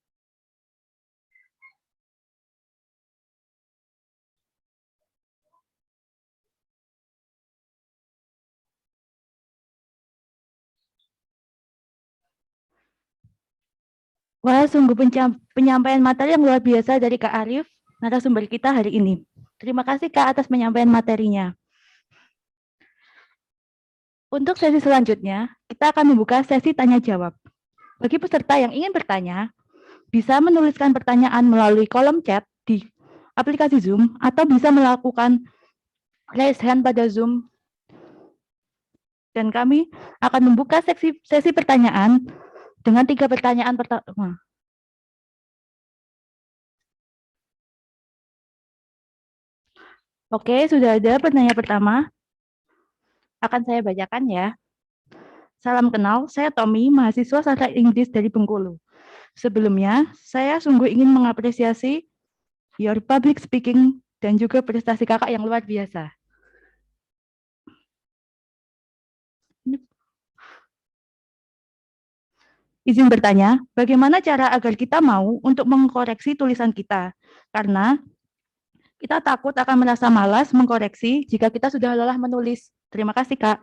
S4: Wah, sungguh penyampaian materi yang luar biasa dari Kak Arif, narasumber kita hari ini. Terima kasih Kak atas penyampaian materinya. Untuk sesi selanjutnya, kita akan membuka sesi tanya jawab. Bagi peserta yang ingin bertanya, bisa menuliskan pertanyaan melalui kolom chat di aplikasi Zoom atau bisa melakukan raise hand pada Zoom. Dan kami akan membuka sesi pertanyaan dengan 3 pertanyaan pertama. Oke, sudah ada pertanyaan pertama. Akan saya bacakan ya. Salam kenal, saya Tommy, mahasiswa sastra Inggris dari Bengkulu. Sebelumnya, saya sungguh ingin mengapresiasi your public speaking dan juga prestasi kakak yang luar biasa. Izin bertanya, bagaimana cara agar kita mau untuk mengkoreksi tulisan kita? Karena kita takut akan merasa malas mengkoreksi jika kita sudah lelah menulis. Terima kasih, Kak.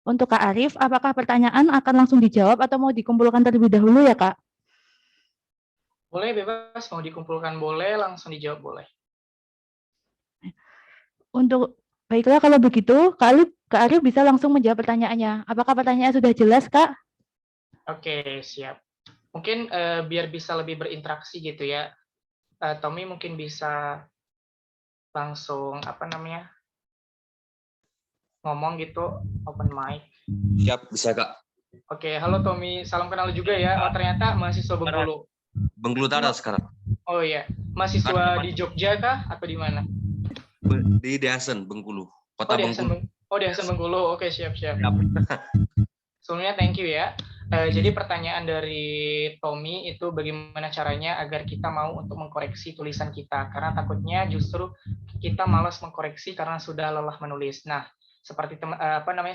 S4: Untuk Kak Arif, apakah pertanyaan akan langsung dijawab atau mau dikumpulkan terlebih dahulu ya, Kak?
S5: Boleh bebas, mau dikumpulkan boleh, langsung dijawab boleh.
S4: Baiklah kalau begitu, Kak Arif bisa langsung menjawab pertanyaannya. Apakah pertanyaannya sudah jelas, Kak?
S5: Oke, siap. Mungkin biar bisa lebih berinteraksi gitu ya, Tommy mungkin bisa langsung ngomong gitu, open mic.
S7: Siap, bisa Kak.
S5: Oke, halo Tommy, salam kenal juga ya. Oh ternyata mahasiswa Bengkulu.
S7: Bengkulu Utara sekarang.
S5: Oh iya, mahasiswa di Jogja kah atau di mana?
S7: Di Deasen, Bengkulu. Kota Bengkulu.
S5: Di Hasan Bengkulu. Oke, siap-siap. Sebelumnya thank you ya. Jadi pertanyaan dari Tommy itu bagaimana caranya agar kita mau untuk mengkoreksi tulisan kita, karena takutnya justru kita malas mengkoreksi karena sudah lelah menulis. Nah, seperti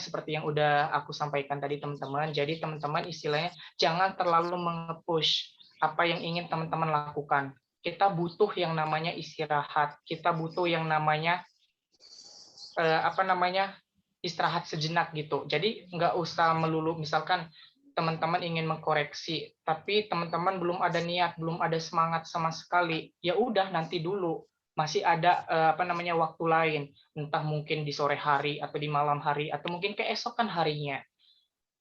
S5: seperti yang udah aku sampaikan tadi teman-teman. Jadi teman-teman istilahnya jangan terlalu menge-push apa yang ingin teman-teman lakukan. Kita butuh yang namanya istirahat. Kita butuh yang namanya istirahat sejenak gitu. Jadi nggak usah melulu misalkan teman-teman ingin mengkoreksi, tapi teman-teman belum ada niat, belum ada semangat sama sekali. Ya udah nanti dulu, masih ada waktu lain, entah mungkin di sore hari atau di malam hari atau mungkin keesokan harinya.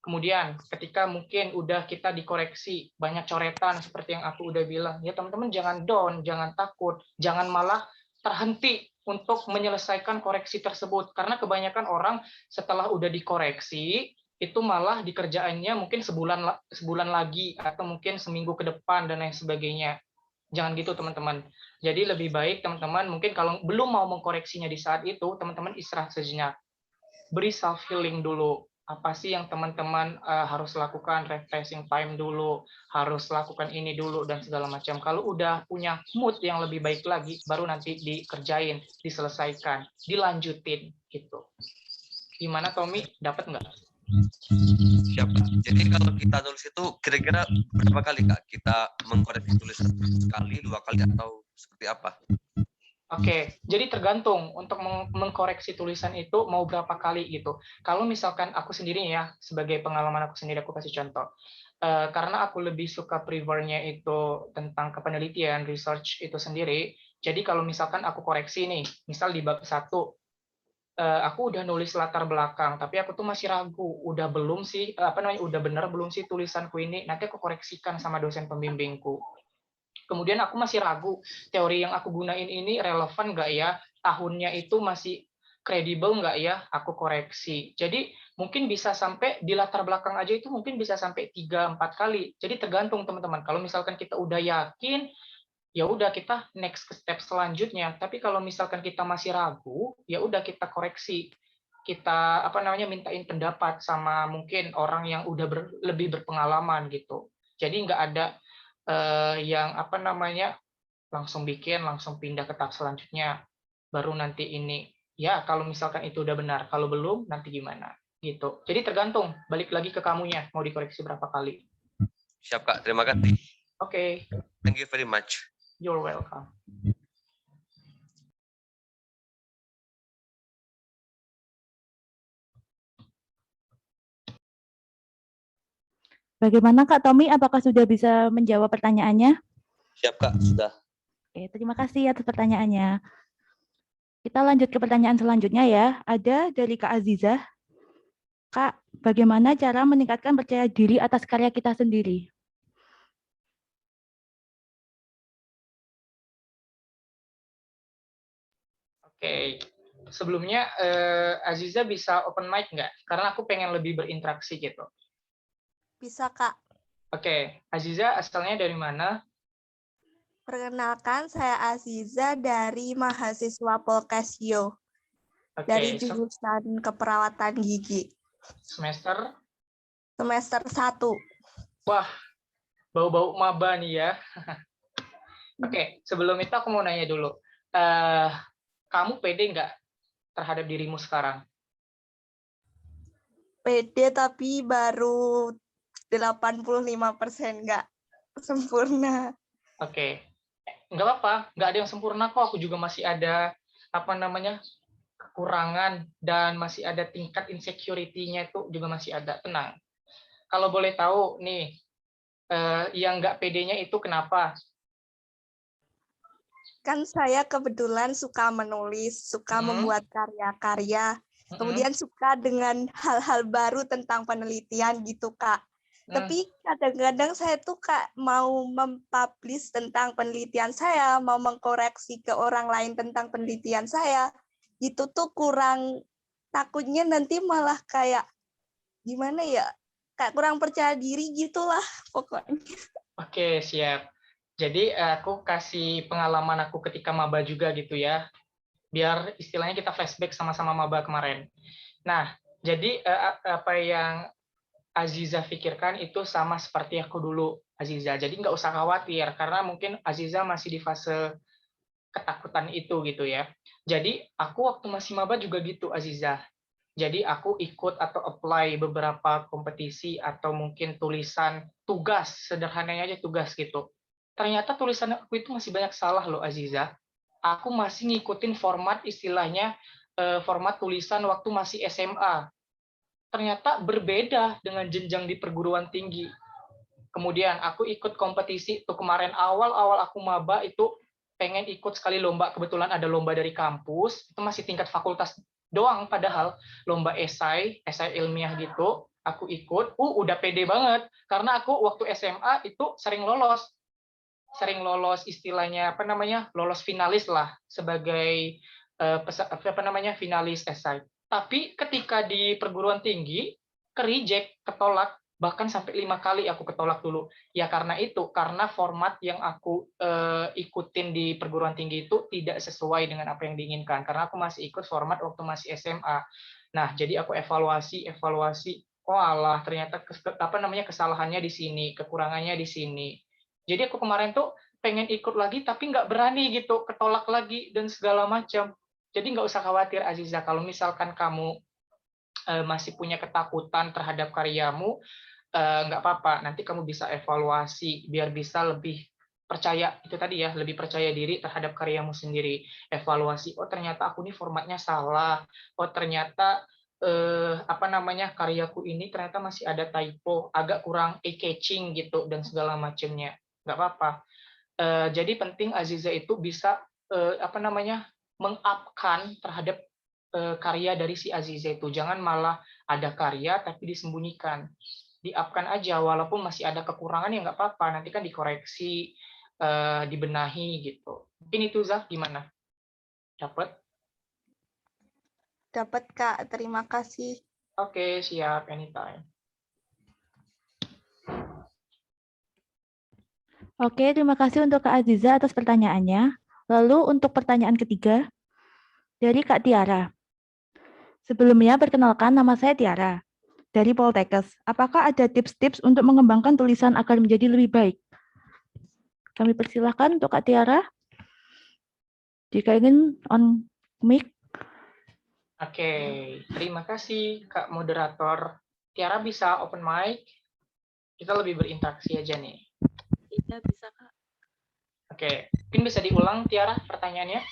S5: Kemudian ketika mungkin udah kita dikoreksi banyak coretan seperti yang aku udah bilang, ya teman-teman jangan down, jangan takut, jangan malah terhenti untuk menyelesaikan koreksi tersebut, karena kebanyakan orang setelah udah dikoreksi itu malah dikerjaannya mungkin sebulan lagi atau mungkin seminggu ke depan dan lain sebagainya. Jangan gitu teman-teman. Jadi lebih baik teman-teman mungkin kalau belum mau mengkoreksinya di saat itu, teman-teman istirahat sejenak. Beri self healing dulu. Apa sih yang teman-teman harus lakukan, refreshing time dulu, harus lakukan ini dulu dan segala macam. Kalau udah punya mood yang lebih baik lagi, baru nanti dikerjain, diselesaikan, dilanjutin gitu. Gimana Tommy? Dapat nggak?
S7: Siap Kak. Jadi kalau kita tulis itu kira-kira berapa kali Kak kita mengkoreksi tulisan? Sekali, 2 kali atau seperti apa?
S5: Oke, jadi tergantung untuk mengkoreksi tulisan itu mau berapa kali gitu. Kalau misalkan aku sendiri ya, sebagai pengalaman aku sendiri, aku kasih contoh. Karena aku lebih suka prefernya itu tentang kepenelitian, research itu sendiri. Jadi kalau misalkan aku koreksi nih, misal di bab 1, aku udah nulis latar belakang, tapi aku tuh masih ragu, udah belum sih, udah bener belum sih tulisanku ini, nanti aku koreksikan sama dosen pembimbingku. Kemudian aku masih ragu, teori yang aku gunain ini relevan nggak ya, tahunnya itu masih kredibel nggak ya, aku koreksi. Jadi mungkin bisa sampai di latar belakang aja itu mungkin bisa sampai 3-4 kali. Jadi tergantung teman-teman. Kalau misalkan kita udah yakin, ya udah kita next ke step selanjutnya. Tapi kalau misalkan kita masih ragu, ya udah kita koreksi. Kita mintain pendapat sama mungkin orang yang udah lebih berpengalaman gitu. Jadi nggak ada yang langsung bikin, langsung pindah ke tahap selanjutnya, baru nanti ini. ya kalau misalkan itu udah benar, kalau belum nanti gimana gitu. Jadi tergantung, balik lagi ke kamunya mau dikoreksi berapa kali.
S7: Siap Kak, terima kasih.
S5: Oke,
S7: Thank you very much.
S5: you're welcome.
S4: Bagaimana Kak Tommy? Apakah sudah bisa menjawab pertanyaannya?
S7: Siap Kak, sudah.
S4: Oke, terima kasih atas pertanyaannya. Kita lanjut ke pertanyaan selanjutnya ya. Ada dari Kak Azizah. Kak, bagaimana cara meningkatkan percaya diri atas karya kita sendiri?
S5: Oke, sebelumnya Aziza bisa open mic nggak? Karena aku pengen lebih berinteraksi gitu.
S6: Bisa, Kak.
S5: Oke, Aziza asalnya dari mana?
S6: Perkenalkan, saya Aziza dari mahasiswa Polkasio, dari
S5: Oke,
S6: jurusan keperawatan gigi,
S5: semester.
S6: semester 1.
S5: Wah, bau-bau maba nih ya. Oke, sebelum itu aku mau nanya dulu. Kamu pede nggak terhadap dirimu sekarang?
S6: Pede tapi baru 85%, nggak sempurna.
S5: Oke, nggak apa-apa, nggak ada yang sempurna kok. Aku juga masih ada kekurangan dan masih ada tingkat insecurity-nya itu juga masih ada. Tenang. Kalau boleh tahu nih, yang nggak pedenya itu kenapa?
S6: Kan saya kebetulan suka menulis, suka membuat karya-karya, kemudian suka dengan hal-hal baru tentang penelitian gitu, Kak. Tapi kadang-kadang saya tuh Kak mau mempublish tentang penelitian saya, mau mengkoreksi ke orang lain tentang penelitian saya, itu tuh kurang, takutnya nanti malah kayak gimana ya, kayak kurang percaya diri gitulah pokoknya.
S5: Oke, siap. Jadi aku kasih pengalaman aku ketika maba juga gitu ya, biar istilahnya kita flashback sama-sama maba kemarin. Nah, jadi apa yang Aziza pikirkan itu sama seperti aku dulu, Aziza. Jadi nggak usah khawatir, karena mungkin Aziza masih di fase ketakutan itu gitu ya. Jadi aku waktu masih maba juga gitu, Aziza. Jadi aku ikut atau apply beberapa kompetisi atau mungkin tulisan tugas, sederhananya aja tugas gitu. Ternyata tulisan aku itu masih banyak salah loh, Aziza. Aku masih ngikutin format istilahnya, format tulisan waktu masih SMA. Ternyata berbeda dengan jenjang di perguruan tinggi. Kemudian aku ikut kompetisi tuh kemarin awal-awal aku maba itu pengen ikut sekali lomba, kebetulan ada lomba dari kampus, itu masih tingkat fakultas doang, padahal lomba esai ilmiah gitu, aku ikut, udah pede banget, karena aku waktu SMA itu sering lolos istilahnya lolos finalis lah sebagai finalis esai. Tapi ketika di perguruan tinggi ke reject, ketolak, bahkan sampai 5 kali aku ketolak dulu. Ya karena format yang aku ikutin di perguruan tinggi itu tidak sesuai dengan apa yang diinginkan. Karena aku masih ikut format waktu masih SMA. Nah, jadi aku evaluasi. Oh alah, ternyata kesalahannya di sini, kekurangannya di sini. Jadi aku kemarin tuh pengen ikut lagi tapi nggak berani gitu, ketolak lagi dan segala macam. Jadi nggak usah khawatir Aziza, kalau misalkan kamu masih punya ketakutan terhadap karyamu, nggak apa-apa, nanti kamu bisa evaluasi biar bisa lebih percaya, itu tadi ya, lebih percaya diri terhadap karyamu sendiri. Evaluasi, oh ternyata aku ini formatnya salah, oh ternyata karyaku ini ternyata masih ada typo, agak kurang eye-catching gitu dan segala macamnya. Nggak apa-apa. Jadi penting Aziza itu bisa meng-up-kan terhadap karya dari si Aziza itu. Jangan malah ada karya tapi disembunyikan. Di-up-kan aja, walaupun masih ada kekurangan ya nggak apa-apa. Nanti kan dikoreksi, dibenahi gitu. Mungkin itu Zah, gimana? Dapat?
S6: Dapat Kak, terima kasih.
S5: Oke, siap, anytime.
S4: Oke, terima kasih untuk Kak Aziza atas pertanyaannya. Lalu untuk pertanyaan ketiga, dari Kak Tiara. Sebelumnya, perkenalkan nama saya Tiara, dari Poltekkes. Apakah ada tips-tips untuk mengembangkan tulisan agar menjadi lebih baik? Kami persilahkan untuk Kak Tiara. Jika ingin on mic.
S5: Oke, terima kasih Kak Moderator. Tiara bisa open mic? Kita lebih berinteraksi aja nih.
S2: Iya, bisa, Kak.
S5: Oke, mungkin bisa diulang Tiara pertanyaannya?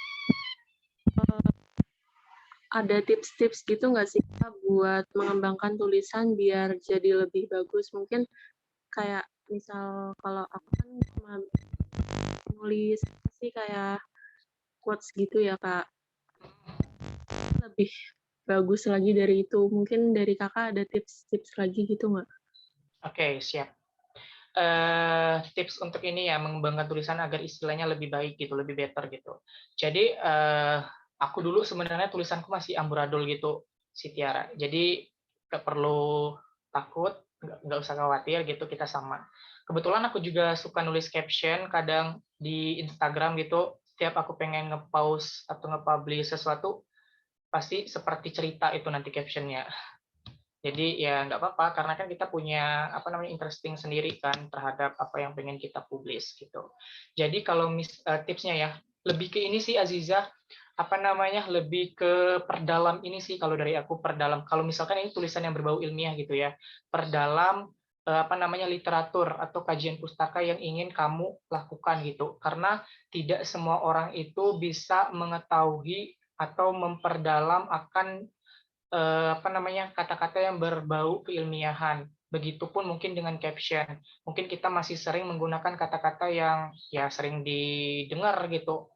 S2: Ada tips-tips gitu nggak sih, Kak, buat mengembangkan tulisan biar jadi lebih bagus? Mungkin kayak misal kalau aku kan cuma nulis sih kayak quotes gitu ya, Kak. Lebih bagus lagi dari itu. Mungkin dari Kakak ada tips-tips lagi gitu nggak?
S5: Oke, siap. Tips untuk ini ya, mengembangkan tulisan agar istilahnya lebih baik gitu, lebih better gitu. Jadi aku dulu sebenarnya tulisanku masih amburadul gitu, si Tiara. Jadi nggak perlu takut, nggak usah khawatir gitu, kita sama. Kebetulan aku juga suka nulis caption, kadang di Instagram gitu, setiap aku pengen nge-pause atau nge-publish sesuatu, pasti seperti cerita itu nanti captionnya. Jadi ya nggak apa-apa karena kan kita punya apa namanya interesting sendiri kan terhadap apa yang pengen kita publish gitu. Jadi kalau tipsnya ya lebih ke ini sih Aziza, apa namanya lebih ke perdalam ini sih kalau dari aku perdalam. Kalau misalkan ini tulisan yang berbau ilmiah gitu ya, perdalam apa namanya literatur atau kajian pustaka yang ingin kamu lakukan gitu. Karena tidak semua orang itu bisa mengetahui atau memperdalam akan apa namanya kata-kata yang berbau keilmiahan. Begitupun mungkin dengan caption. Mungkin kita masih sering menggunakan kata-kata yang ya sering didengar gitu.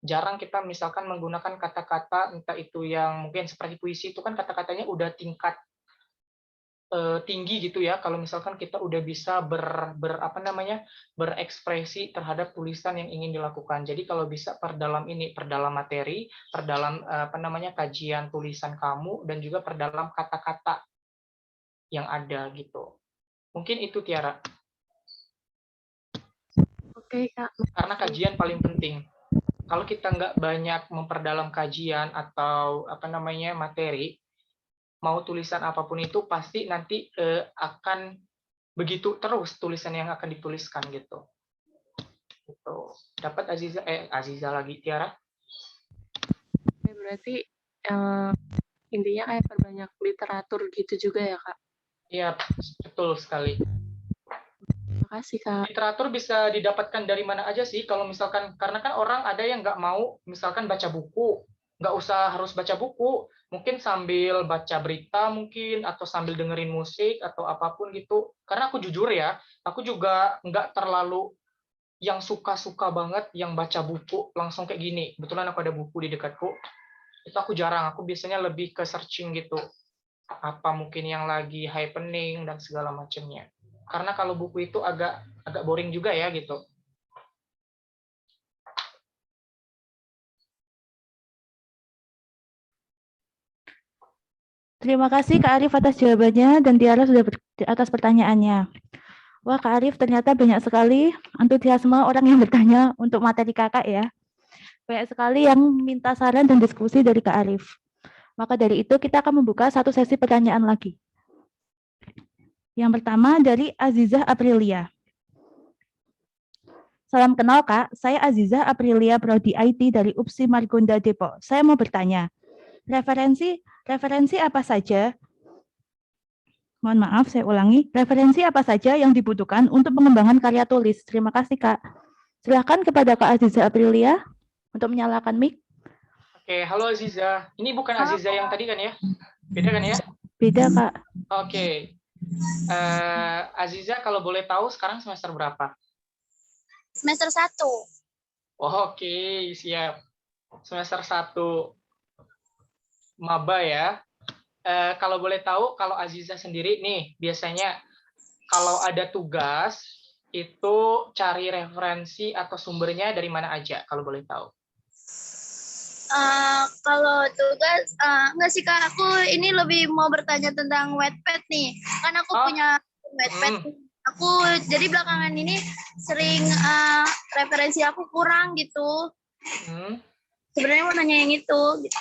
S5: Jarang kita misalkan menggunakan kata-kata entah itu yang mungkin seperti puisi itu kan kata-katanya udah tingkat tinggi gitu ya kalau misalkan kita udah bisa apa namanya berekspresi terhadap tulisan yang ingin dilakukan. Jadi kalau bisa perdalam ini, perdalam materi, perdalam apa namanya kajian tulisan kamu dan juga perdalam kata-kata yang ada gitu. Mungkin itu Tiara.
S2: Oke, Kak.
S5: Karena kajian paling penting. Kalau kita nggak banyak memperdalam kajian atau apa namanya materi, mau tulisan apapun itu pasti nanti akan begitu terus tulisan yang akan dituliskan gitu. Gitu. Dapat Aziza lagi Tiara?
S2: Berarti intinya kayak perbanyak literatur gitu juga ya, Kak?
S5: Iya, betul sekali.
S2: Terima kasih, Kak.
S5: Literatur bisa didapatkan dari mana aja sih kalau misalkan, karena kan orang ada yang nggak mau misalkan baca buku, nggak usah harus baca buku, mungkin sambil baca berita mungkin, atau sambil dengerin musik, atau apapun gitu. Karena aku jujur ya, aku juga nggak terlalu yang suka-suka banget yang baca buku langsung kayak gini. Kebetulan aku ada buku di dekatku, itu aku jarang, aku biasanya lebih ke searching gitu. Apa mungkin yang lagi happening dan segala macamnya. Karena kalau buku itu agak boring juga ya gitu.
S4: Terima kasih Kak Arif atas jawabannya dan Tiara sudah atas pertanyaannya. Wah Kak Arif ternyata banyak sekali antusiasme orang yang bertanya untuk materi kakak ya. Banyak sekali yang minta saran dan diskusi dari Kak Arif. Maka dari itu kita akan membuka satu sesi pertanyaan lagi. Yang pertama dari Azizah Aprilia. Salam kenal Kak, saya Azizah Aprilia Prodi IT dari UPSI Margonda Depok. Saya mau bertanya, referensi apa saja? Mohon maaf, saya ulangi. Referensi apa saja yang dibutuhkan untuk pengembangan karya tulis? Terima kasih Kak. Silakan kepada Kak Azizah Aprilia untuk menyalakan mic.
S5: Oke, halo Aziza. Ini bukan Aziza yang tadi kan ya? Beda kan ya?
S4: Beda Kak.
S5: Oke. Aziza kalau boleh tahu sekarang semester berapa?
S6: Semester 1.
S5: Oke, siap. Semester 1. Maba ya. Kalau boleh tahu, kalau Aziza sendiri nih, biasanya kalau ada tugas, itu cari referensi atau sumbernya dari mana aja, kalau boleh tahu?
S6: Kalau tugas, enggak sih Kak, aku ini lebih mau bertanya tentang Wattpad nih. Kan aku punya Wattpad. Aku jadi belakangan ini sering referensi aku kurang gitu. Sebenarnya mau nanya yang itu. Gitu.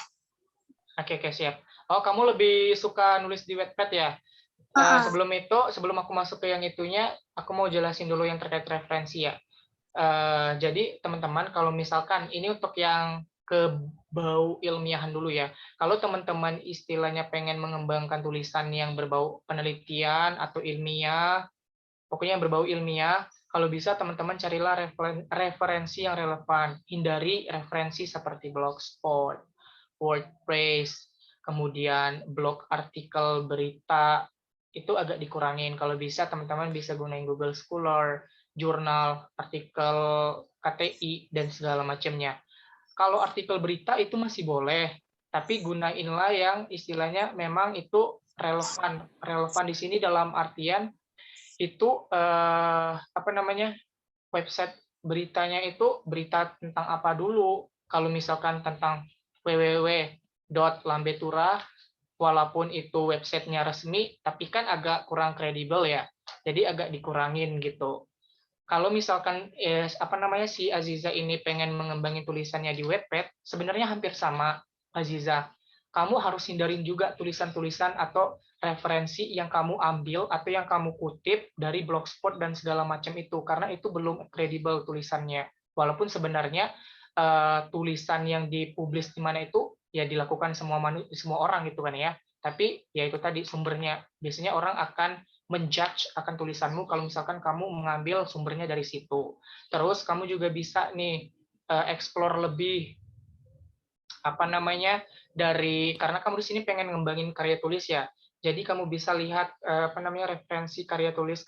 S5: Oke, siap. Oh, kamu lebih suka nulis di Wattpad ya? Sebelum aku masuk ke yang itunya, aku mau jelasin dulu yang terkait referensi ya. Jadi teman-teman, kalau misalkan ini untuk yang ke bau ilmiahan dulu ya. Kalau teman-teman istilahnya pengen mengembangkan tulisan yang berbau penelitian atau ilmiah, pokoknya yang berbau ilmiah, kalau bisa teman-teman carilah referensi yang relevan. Hindari referensi seperti Blogspot, WordPress, kemudian blog artikel berita, itu agak dikurangin. Kalau bisa teman-teman bisa gunain Google Scholar, jurnal, artikel KTI, dan segala macamnya. Kalau artikel berita itu masih boleh, tapi gunainlah yang istilahnya memang itu relevan. Relevan di sini dalam artian itu website beritanya itu berita tentang apa dulu. Kalau misalkan tentang www.lambetura, walaupun itu websitenya resmi, tapi kan agak kurang kredibel ya. Jadi agak dikurangin gitu. Kalau misalkan si Aziza ini pengen mengembangin tulisannya di Wattpad, sebenarnya hampir sama, Aziza. Kamu harus hindarin juga tulisan-tulisan atau referensi yang kamu ambil atau yang kamu kutip dari Blogspot dan segala macam itu, karena itu belum kredibel tulisannya. Walaupun sebenarnya tulisan yang dipublis di mana itu ya dilakukan semua orang gitu kan ya. Tapi ya itu tadi sumbernya. Biasanya orang akan menjudge akan tulisanmu kalau misalkan kamu mengambil sumbernya dari situ. Terus kamu juga bisa nih explore lebih dari, karena kamu di sini pengen ngembangin karya tulis ya. Jadi kamu bisa lihat referensi karya tulis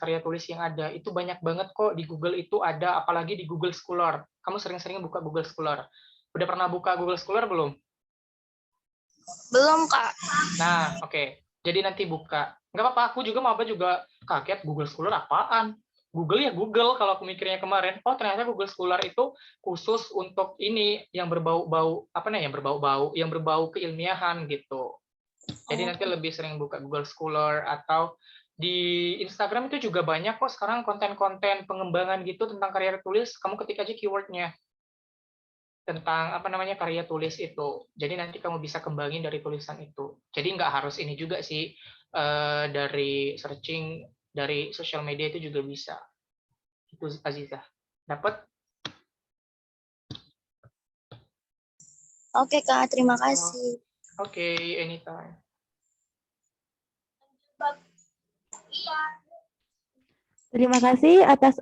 S5: yang ada. Itu banyak banget kok di Google itu ada, apalagi di Google Scholar. Kamu sering-sering buka Google Scholar. Udah pernah buka Google Scholar belum?
S6: Belum, Kak.
S5: Nah, oke. Jadi nanti buka. Nggak apa-apa, aku juga kaget Google Scholar apaan. Google ya Google, kalau aku mikirnya kemarin. Oh, ternyata Google Scholar itu khusus untuk ini yang berbau-bau yang berbau keilmiahan gitu. Jadi nanti lebih sering buka Google Scholar, atau di Instagram itu juga banyak kok sekarang konten-konten pengembangan gitu tentang karya tulis. Kamu ketik aja keywordnya tentang karya tulis itu. Jadi nanti kamu bisa kembangin dari tulisan itu. Jadi nggak harus ini juga sih, dari searching dari sosial media itu juga bisa. Itu Aziza. Dapat?
S6: Oke, Kak. Terima kasih.
S5: Oke, anytime.
S4: Terima kasih atas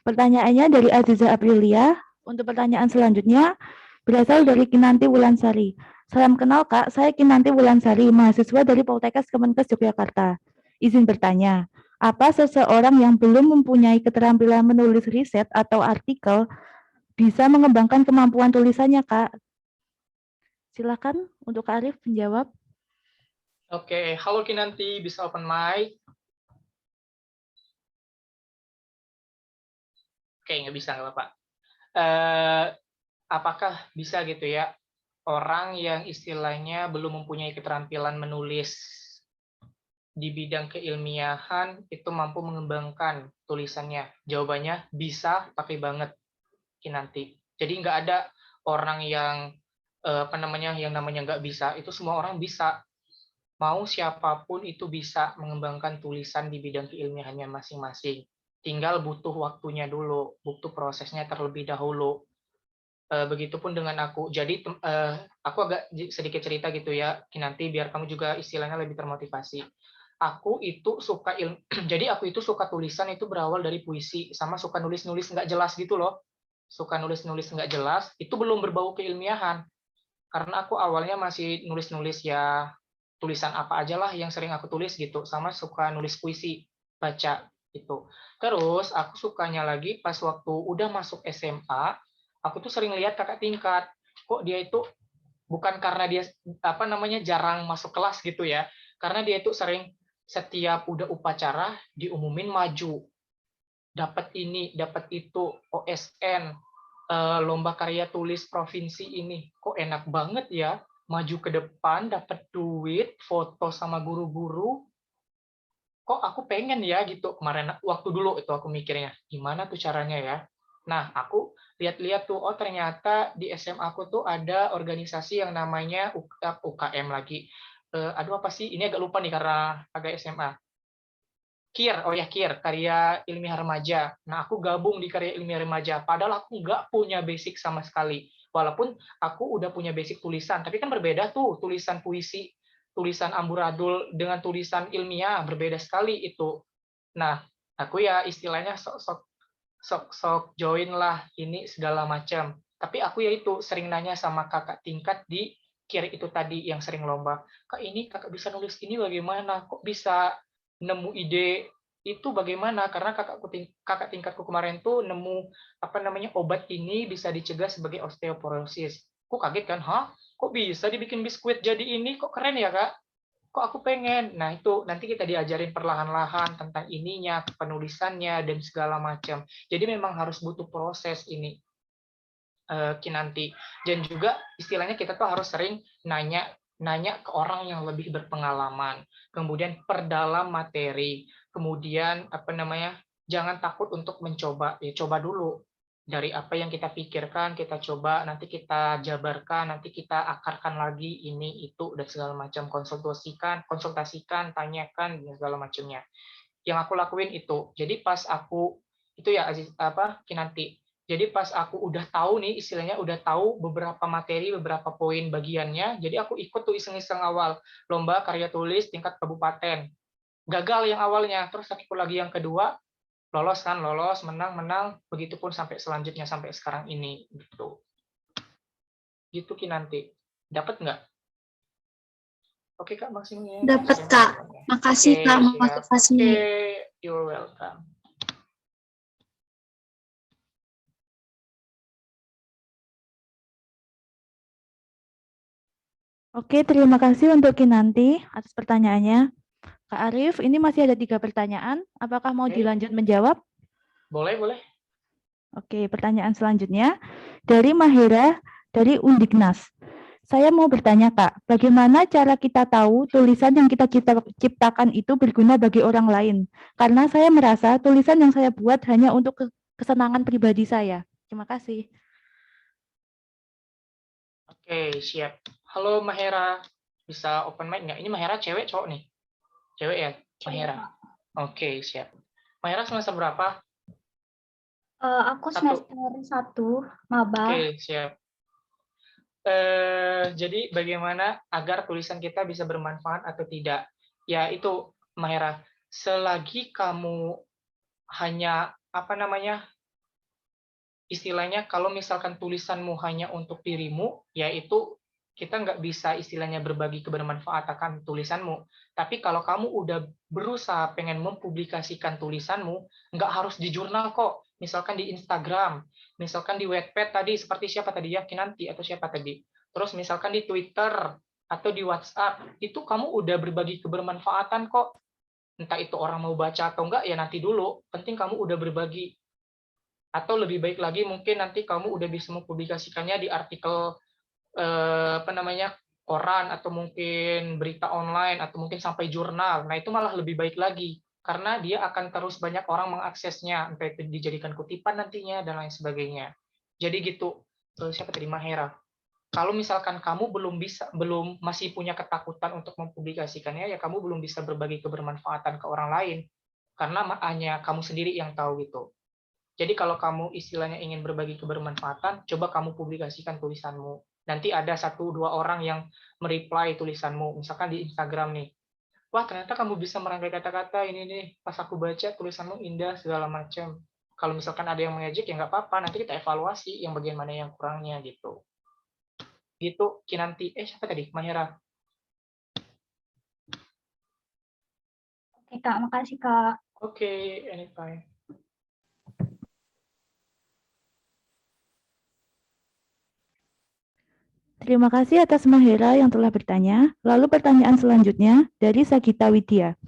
S4: pertanyaannya dari Aziza Aprilia. Untuk pertanyaan selanjutnya berasal dari Kinanti Wulansari. Salam kenal Kak, saya Kinanti Wulansari, mahasiswa dari Poltekkes Kemenkes Yogyakarta. Izin bertanya, apa seseorang yang belum mempunyai keterampilan menulis riset atau artikel bisa mengembangkan kemampuan tulisannya, Kak? Silakan untuk Kak Arif menjawab.
S5: Oke, halo Kinanti, bisa open mic? Oke, nggak bisa, nggak apa-apa. Apakah bisa gitu ya, orang yang istilahnya belum mempunyai keterampilan menulis di bidang keilmiahan itu mampu mengembangkan tulisannya? Jawabannya bisa, tapi banget, Kinanti. Jadi nggak ada orang yang yang namanya nggak bisa. Itu semua orang bisa. Mau siapapun itu bisa mengembangkan tulisan di bidang keilmiahannya masing-masing. Tinggal butuh waktunya dulu, butuh prosesnya terlebih dahulu. Begitupun dengan aku. Jadi aku agak sedikit cerita gitu ya, Kinanti, biar kamu juga istilahnya lebih termotivasi. Aku itu suka jadi aku itu suka tulisan itu berawal dari puisi, sama suka nulis-nulis nggak jelas gitu loh. Suka nulis-nulis nggak jelas, itu belum berbau keilmiahan. Karena aku awalnya masih nulis-nulis ya tulisan apa aja lah yang sering aku tulis gitu, sama suka nulis puisi, baca gitu. Terus aku sukanya lagi pas waktu udah masuk SMA, aku tuh sering lihat kakak tingkat, kok dia itu bukan karena dia jarang masuk kelas gitu ya, karena dia itu sering setiap udah upacara diumumin maju, dapat ini, dapat itu, OSN, lomba karya tulis provinsi ini, kok enak banget ya, maju ke depan, dapat duit, foto sama guru-guru, kok aku pengen ya gitu. Kemarin waktu dulu itu aku mikirnya, gimana tuh caranya ya. Nah, aku lihat-lihat tuh, oh ternyata di SMA aku tuh ada organisasi yang namanya UKM lagi. Aduh apa sih, ini agak lupa nih karena agak SMA. KIR, Karya Ilmiah Remaja. Nah, aku gabung di Karya Ilmiah Remaja, padahal aku nggak punya basic sama sekali. Walaupun aku udah punya basic tulisan, tapi kan berbeda tuh tulisan puisi, tulisan amburadul dengan tulisan ilmiah, berbeda sekali itu. Nah, aku ya istilahnya sok join lah ini segala macam. Tapi aku ya itu sering nanya sama kakak tingkat di kiri itu tadi yang sering lomba. Kak, ini kakak bisa nulis ini bagaimana? Kok bisa nemu ide itu bagaimana? Karena kakak tingkatku kemarin tuh nemu apa namanya obat ini bisa dicegah sebagai osteoporosis. Kok kaget kan? Hah? Kok bisa dibikin biskuit jadi ini? Kok keren ya, Kak? Kok aku pengen. Nah, itu nanti kita diajarin perlahan-lahan tentang ininya, penulisannya dan segala macam. Jadi memang harus butuh proses ini. Kinanti. Dan juga istilahnya kita tuh harus sering nanya ke orang yang lebih berpengalaman, kemudian perdalam materi, kemudian apa namanya, jangan takut untuk mencoba, ya coba dulu dari apa yang kita pikirkan, kita coba, nanti kita jabarkan, nanti kita akarkan lagi ini itu dan segala macam, konsultasikan, tanyakan dan segala macamnya. Yang aku lakuin itu. Jadi pas aku itu ya Kinanti. Jadi pas aku udah tahu nih istilahnya udah tahu beberapa materi, beberapa poin bagiannya, jadi aku ikut tuh iseng-iseng awal lomba karya tulis tingkat kabupaten. Gagal yang awalnya, terus aku lagi yang kedua, lolos, menang, begitupun sampai selanjutnya sampai sekarang ini gitu. Gitu Kinanti. Dapat nggak? Oke Kak, maksimumnya.
S8: Dapat Kak. Makasih Kak motivasinya.
S5: Oke, you're welcome.
S4: Oke, terima kasih untuk Kinanti atas pertanyaannya. Kak Arif, ini masih ada 3 pertanyaan. Apakah mau dilanjut menjawab?
S5: Boleh.
S4: Oke, pertanyaan selanjutnya dari Mahira dari Undiknas. Saya mau bertanya, Kak, bagaimana cara kita tahu tulisan yang kita ciptakan itu berguna bagi orang lain? Karena saya merasa tulisan yang saya buat hanya untuk kesenangan pribadi saya. Terima kasih.
S5: Oke, siap. Halo Mahera, bisa open mic nggak? Ini Mahera cewek cowok nih? Cewek ya, Mahera? Oke, siap. Mahera semester berapa?
S8: Aku semester 1, maba.
S5: Oke, siap. Jadi bagaimana agar tulisan kita bisa bermanfaat atau tidak? Ya itu, Mahera. Selagi kamu hanya, istilahnya kalau misalkan tulisanmu hanya untuk dirimu, yaitu kita nggak bisa istilahnya berbagi kebermanfaatan tulisanmu. Tapi kalau kamu udah berusaha pengen mempublikasikan tulisanmu, nggak harus di jurnal kok. Misalkan di Instagram, misalkan di Wattpad tadi, seperti siapa tadi ya, Kinanti atau siapa tadi. Terus misalkan di Twitter atau di WhatsApp, itu kamu udah berbagi kebermanfaatan kok. Entah itu orang mau baca atau enggak, ya nanti dulu. Penting kamu udah berbagi. Atau lebih baik lagi mungkin nanti kamu udah bisa mempublikasikannya di artikel koran atau mungkin berita online atau mungkin sampai jurnal. Nah, itu malah lebih baik lagi karena dia akan terus banyak orang mengaksesnya, entah itu dijadikan kutipan nantinya dan lain sebagainya. Jadi gitu. Siapa tadi, Mahera? Kalau misalkan kamu masih punya ketakutan untuk mempublikasikannya, ya kamu belum bisa berbagi kebermanfaatan ke orang lain karena hanya kamu sendiri yang tahu gitu. Jadi kalau kamu istilahnya ingin berbagi kebermanfaatan, coba kamu publikasikan tulisanmu. Nanti ada 1-2 orang yang mereply tulisanmu, misalkan di Instagram nih. Wah, ternyata kamu bisa merangkai kata-kata ini nih, pas aku baca tulisanmu indah segala macam. Kalau misalkan ada yang mengejek ya nggak apa-apa, nanti kita evaluasi yang bagian mana yang kurangnya gitu. Gitu Kinanti. Siapa tadi? Mahera.
S8: Oke Kak, makasih Kak.
S5: Oke, anytime.
S4: Terima kasih atas Mahera yang telah bertanya. Lalu pertanyaan selanjutnya dari Sagita Widya.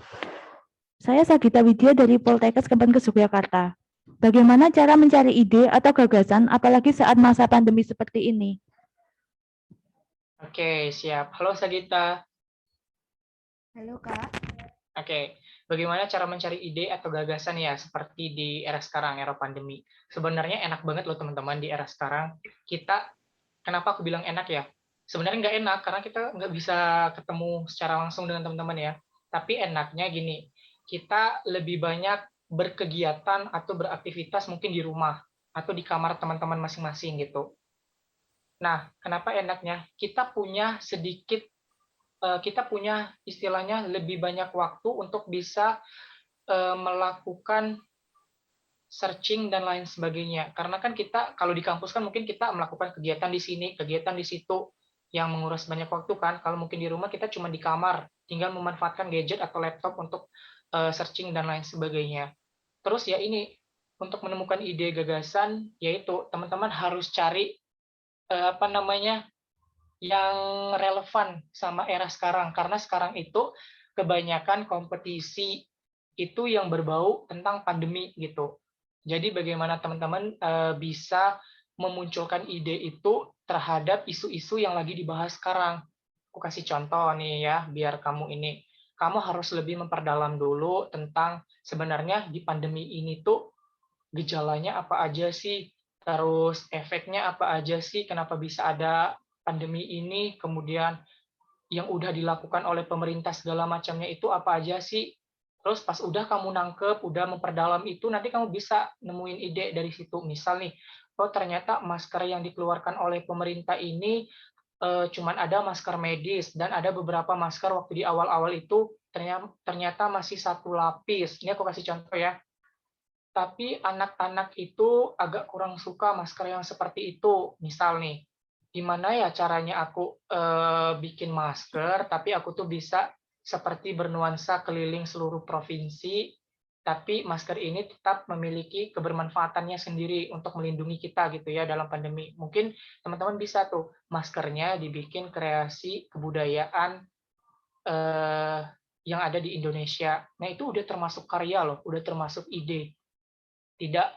S4: Saya Sagita Widya dari Poltekkes Kemenkes Yogyakarta. Bagaimana cara mencari ide atau gagasan apalagi saat masa pandemi seperti ini?
S5: Oke, siap. Halo Sagita.
S6: Halo Kak.
S5: Oke, bagaimana cara mencari ide atau gagasan ya seperti di era sekarang, era pandemi. Sebenarnya enak banget loh teman-teman di era sekarang. Kenapa aku bilang enak ya? Sebenarnya nggak enak karena kita nggak bisa ketemu secara langsung dengan teman-teman ya. Tapi enaknya gini, kita lebih banyak berkegiatan atau beraktivitas mungkin di rumah atau di kamar teman-teman masing-masing gitu. Nah, kenapa enaknya? Kita punya istilahnya lebih banyak waktu untuk bisa melakukan searching dan lain sebagainya. Karena kan kita kalau di kampus kan mungkin kita melakukan kegiatan di sini, kegiatan di situ yang menguras banyak waktu kan. Kalau mungkin di rumah kita cuma di kamar, tinggal memanfaatkan gadget atau laptop untuk searching dan lain sebagainya. Terus ya ini untuk menemukan ide gagasan yaitu teman-teman harus cari yang relevan sama era sekarang, karena sekarang itu kebanyakan kompetisi itu yang berbau tentang pandemi gitu. Jadi bagaimana teman-teman bisa memunculkan ide itu terhadap isu-isu yang lagi dibahas sekarang. Aku kasih contoh nih ya, biar kamu harus lebih memperdalam dulu tentang sebenarnya di pandemi ini tuh gejalanya apa aja sih, terus efeknya apa aja sih, kenapa bisa ada pandemi ini, kemudian yang udah dilakukan oleh pemerintah segala macamnya itu apa aja sih. Terus pas udah kamu nangkep, udah memperdalam itu, nanti kamu bisa nemuin ide dari situ. Misal nih, oh ternyata masker yang dikeluarkan oleh pemerintah ini cuman ada masker medis, dan ada beberapa masker waktu di awal-awal itu ternyata masih satu lapis. Ini aku kasih contoh ya. Tapi anak-anak itu agak kurang suka masker yang seperti itu. Misal nih, gimana ya caranya aku bikin masker, tapi aku tuh bisa seperti bernuansa keliling seluruh provinsi, tapi masker ini tetap memiliki kebermanfaatannya sendiri untuk melindungi kita gitu ya dalam pandemi. Mungkin teman-teman bisa tuh maskernya dibikin kreasi kebudayaan yang ada di Indonesia. Nah itu udah termasuk karya loh, udah termasuk ide. Tidak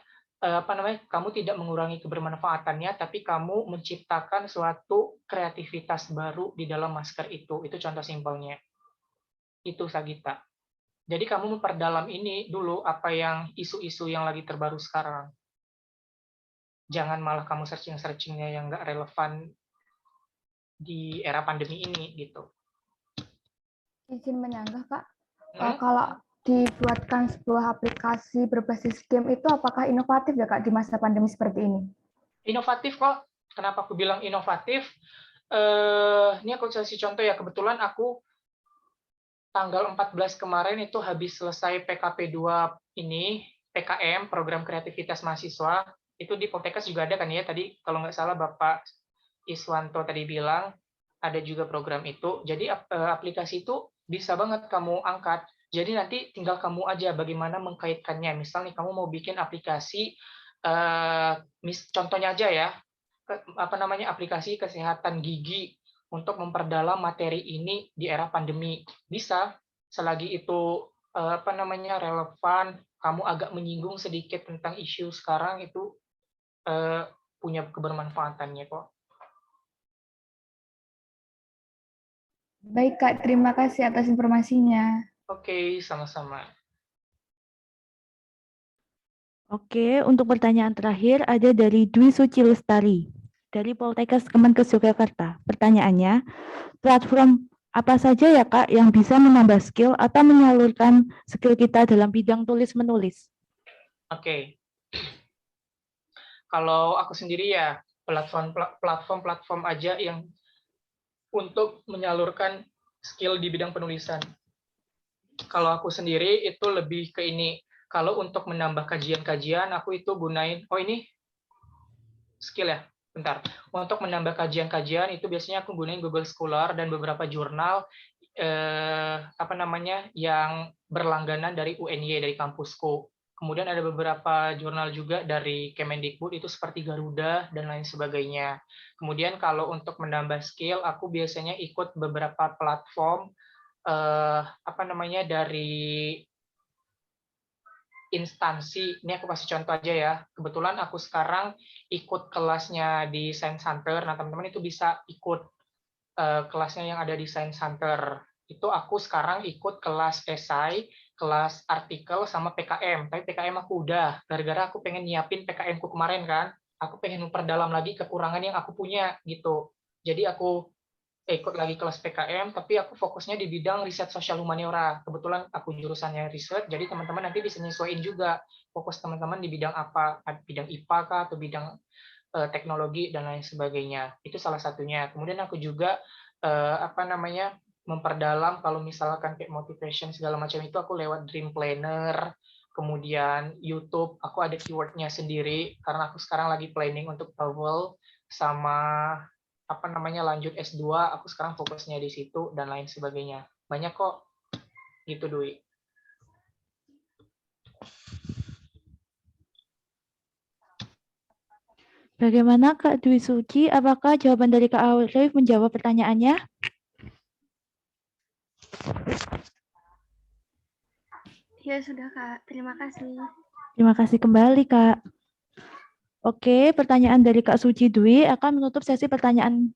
S5: kamu tidak mengurangi kebermanfaatannya, tapi kamu menciptakan suatu kreativitas baru di dalam masker itu. Itu contoh simpelnya. Itu Sagita. Jadi kamu memperdalam ini dulu apa yang isu-isu yang lagi terbaru sekarang. Jangan malah kamu searching-searchingnya yang nggak relevan di era pandemi ini gitu.
S9: Izin menyanggah, Kak. Kalau dibuatkan sebuah aplikasi berbasis game itu apakah inovatif ya, Kak, di masa pandemi seperti ini?
S5: Inovatif kok. Kenapa aku bilang inovatif? Ini aku kasih contoh ya. Kebetulan aku tanggal 14 kemarin itu habis selesai PKP 2 ini, PKM, Program Kreativitas Mahasiswa. Itu di Poltekkes juga ada kan ya, tadi kalau nggak salah Bapak Iswanto tadi bilang, ada juga program itu. Jadi aplikasi itu bisa banget kamu angkat. Jadi nanti tinggal kamu aja bagaimana mengkaitkannya. Misal nih kamu mau bikin aplikasi, contohnya aja ya, aplikasi kesehatan gigi untuk memperdalam materi ini di era pandemi. Bisa, selagi itu relevan, kamu agak menyinggung sedikit tentang isu sekarang, itu punya kebermanfaatannya kok.
S9: Baik, Kak. Terima kasih atas informasinya.
S5: Oke, sama-sama.
S4: Oke, untuk pertanyaan terakhir ada dari Dwi Suci Lestari dari Poltekkes Kemenkes Yogyakarta. Pertanyaannya, platform apa saja ya Kak yang bisa menambah skill atau menyalurkan skill kita dalam bidang tulis-menulis?
S5: Oke. Kalau aku sendiri ya, platform aja yang untuk menyalurkan skill di bidang penulisan. Kalau aku sendiri itu lebih ke ini. Kalau untuk menambah kajian-kajian, aku itu gunain, ini skill ya, bentar. Untuk menambah kajian-kajian itu biasanya aku gunain Google Scholar dan beberapa jurnal yang berlangganan dari UNY, dari kampusku. Kemudian ada beberapa jurnal juga dari Kemendikbud, itu seperti Garuda dan lain sebagainya. Kemudian kalau untuk menambah skill, aku biasanya ikut beberapa platform dari instansi. Ini aku kasih contoh aja ya. Kebetulan aku sekarang ikut kelasnya di Science Center. Nah, teman-teman itu bisa ikut kelasnya yang ada di Science Center. Itu aku sekarang ikut kelas esai, kelas artikel, sama PKM. Tapi PKM aku udah, gara-gara aku pengen nyiapin PKM-ku kemarin kan. Aku pengen memperdalam lagi kekurangan yang aku punya gitu. Jadi aku ikut lagi kelas PKM, tapi aku fokusnya di bidang riset sosial humaniora. Kebetulan aku jurusannya riset, jadi teman-teman nanti bisa nyesuaiin juga fokus teman-teman di bidang apa, bidang IPA kah, atau bidang teknologi dan lain sebagainya. Itu salah satunya. Kemudian aku juga memperdalam kalau misalkan kayak motivation segala macam itu aku lewat Dream Planner, kemudian YouTube, aku ada keywordnya sendiri karena aku sekarang lagi planning untuk TOEFL sama lanjut S2, aku sekarang fokusnya di situ dan lain sebagainya. Banyak kok gitu, Dwi.
S4: Bagaimana Kak Dwi Suci? Apakah jawaban dari Kak Arif menjawab pertanyaannya?
S8: Ya sudah Kak, terima kasih.
S4: Terima kasih kembali Kak. Oke, pertanyaan dari Kak Suci Dwi akan menutup sesi pertanyaan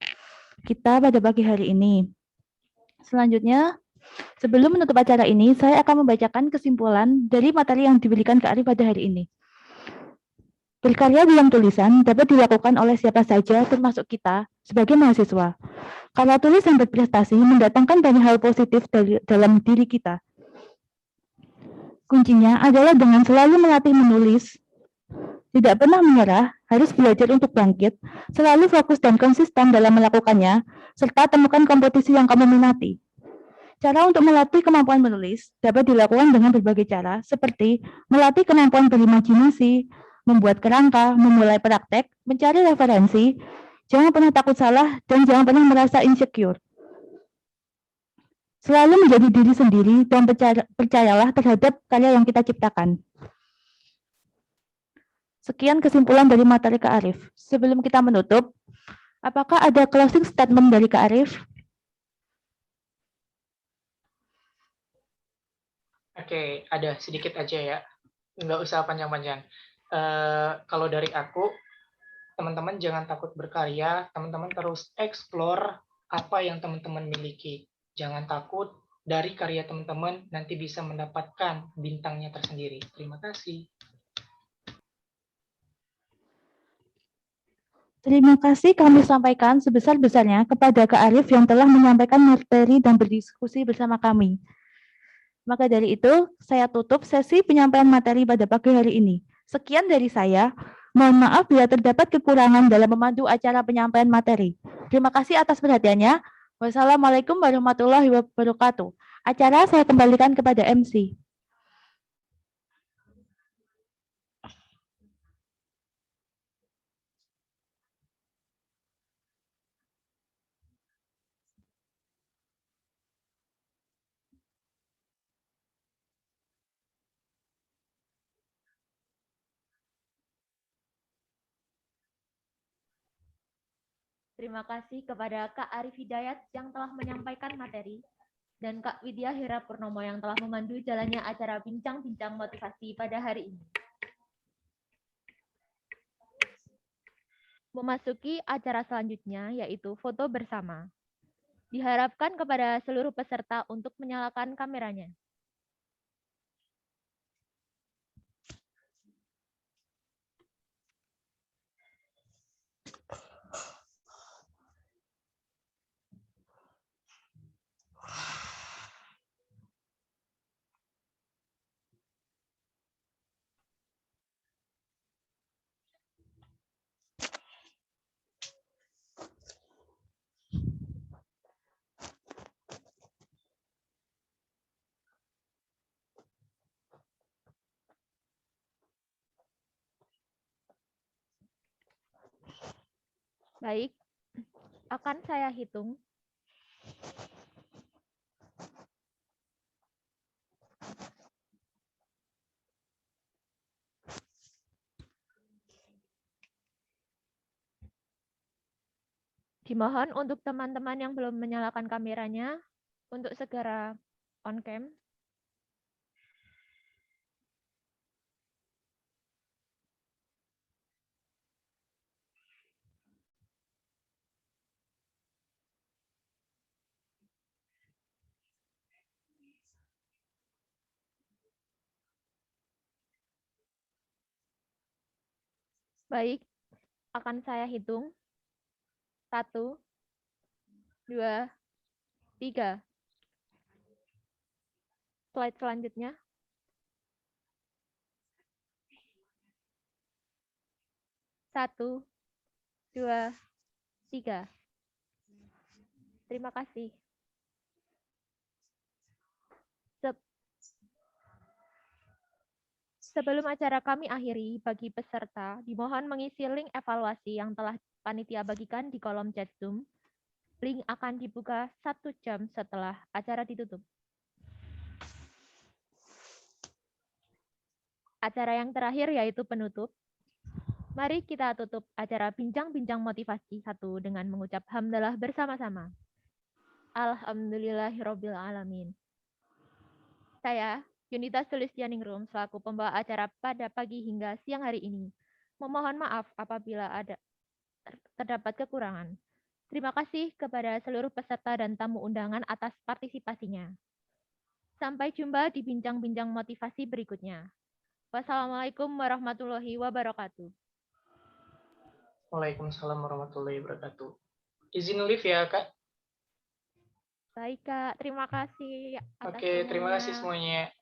S4: kita pada pagi hari ini. Selanjutnya, sebelum menutup acara ini, saya akan membacakan kesimpulan dari materi yang diberikan Kak Arif pada hari ini. Berkarya dalam tulisan dapat dilakukan oleh siapa saja, termasuk kita sebagai mahasiswa. Karya tulis yang berprestasi mendatangkan banyak hal positif dalam diri kita. Kuncinya adalah dengan selalu melatih menulis, tidak pernah menyerah, harus belajar untuk bangkit, selalu fokus dan konsisten dalam melakukannya, serta temukan kompetisi yang kamu minati. Cara untuk melatih kemampuan menulis dapat dilakukan dengan berbagai cara, seperti melatih kemampuan berimajinasi, membuat kerangka, memulai praktek, mencari referensi, jangan pernah takut salah, dan jangan pernah merasa insecure. Selalu menjadi diri sendiri dan percayalah terhadap karya yang kita ciptakan. Sekian kesimpulan dari materi Kak Arif. Sebelum kita menutup, apakah ada closing statement dari Kak Arif?
S5: Oke, ada sedikit aja ya. Nggak usah panjang-panjang. Kalau dari aku, teman-teman jangan takut berkarya, teman-teman terus explore apa yang teman-teman miliki. Jangan takut, dari karya teman-teman nanti bisa mendapatkan bintangnya tersendiri. Terima kasih.
S4: Terima kasih kami sampaikan sebesar-besarnya kepada Kak Arif yang telah menyampaikan materi dan berdiskusi bersama kami. Maka dari itu, saya tutup sesi penyampaian materi pada pagi hari ini. Sekian dari saya. Mohon maaf bila terdapat kekurangan dalam memandu acara penyampaian materi. Terima kasih atas perhatiannya. Wassalamualaikum warahmatullahi wabarakatuh. Acara saya kembalikan kepada MC.
S1: Terima kasih kepada Kak Arif Hidayat yang telah menyampaikan materi dan Kak Widya Hera Purnomo yang telah memandu jalannya acara bincang-bincang motivasi pada hari ini. Memasuki acara selanjutnya yaitu foto bersama. Diharapkan kepada seluruh peserta untuk menyalakan kameranya. Baik, akan saya hitung. Dimohon untuk teman-teman yang belum menyalakan kameranya untuk segera on cam. Baik, akan saya hitung. 1, 2, 3. Slide selanjutnya. 1, 2, 3. Terima kasih. Sebelum acara kami akhiri, bagi peserta dimohon mengisi link evaluasi yang telah panitia bagikan di kolom chat Zoom. Link akan dibuka 1 jam setelah acara ditutup. Acara yang terakhir yaitu penutup. Mari kita tutup acara bincang-bincang motivasi 1 dengan mengucap hamdalah bersama-sama. Alhamdulillahirabbil alamin. Saya, Yunita Sulistianingrum, selaku pembawa acara pada pagi hingga siang hari ini, memohon maaf apabila terdapat kekurangan. Terima kasih kepada seluruh peserta dan tamu undangan atas partisipasinya. Sampai jumpa di bincang-bincang motivasi berikutnya. Wassalamualaikum warahmatullahi wabarakatuh.
S5: Waalaikumsalam warahmatullahi wabarakatuh. Izin live ya, Kak.
S1: Baik, Kak. Terima kasih atas
S5: Oke, terima kasih
S1: semuanya.
S5: semuanya.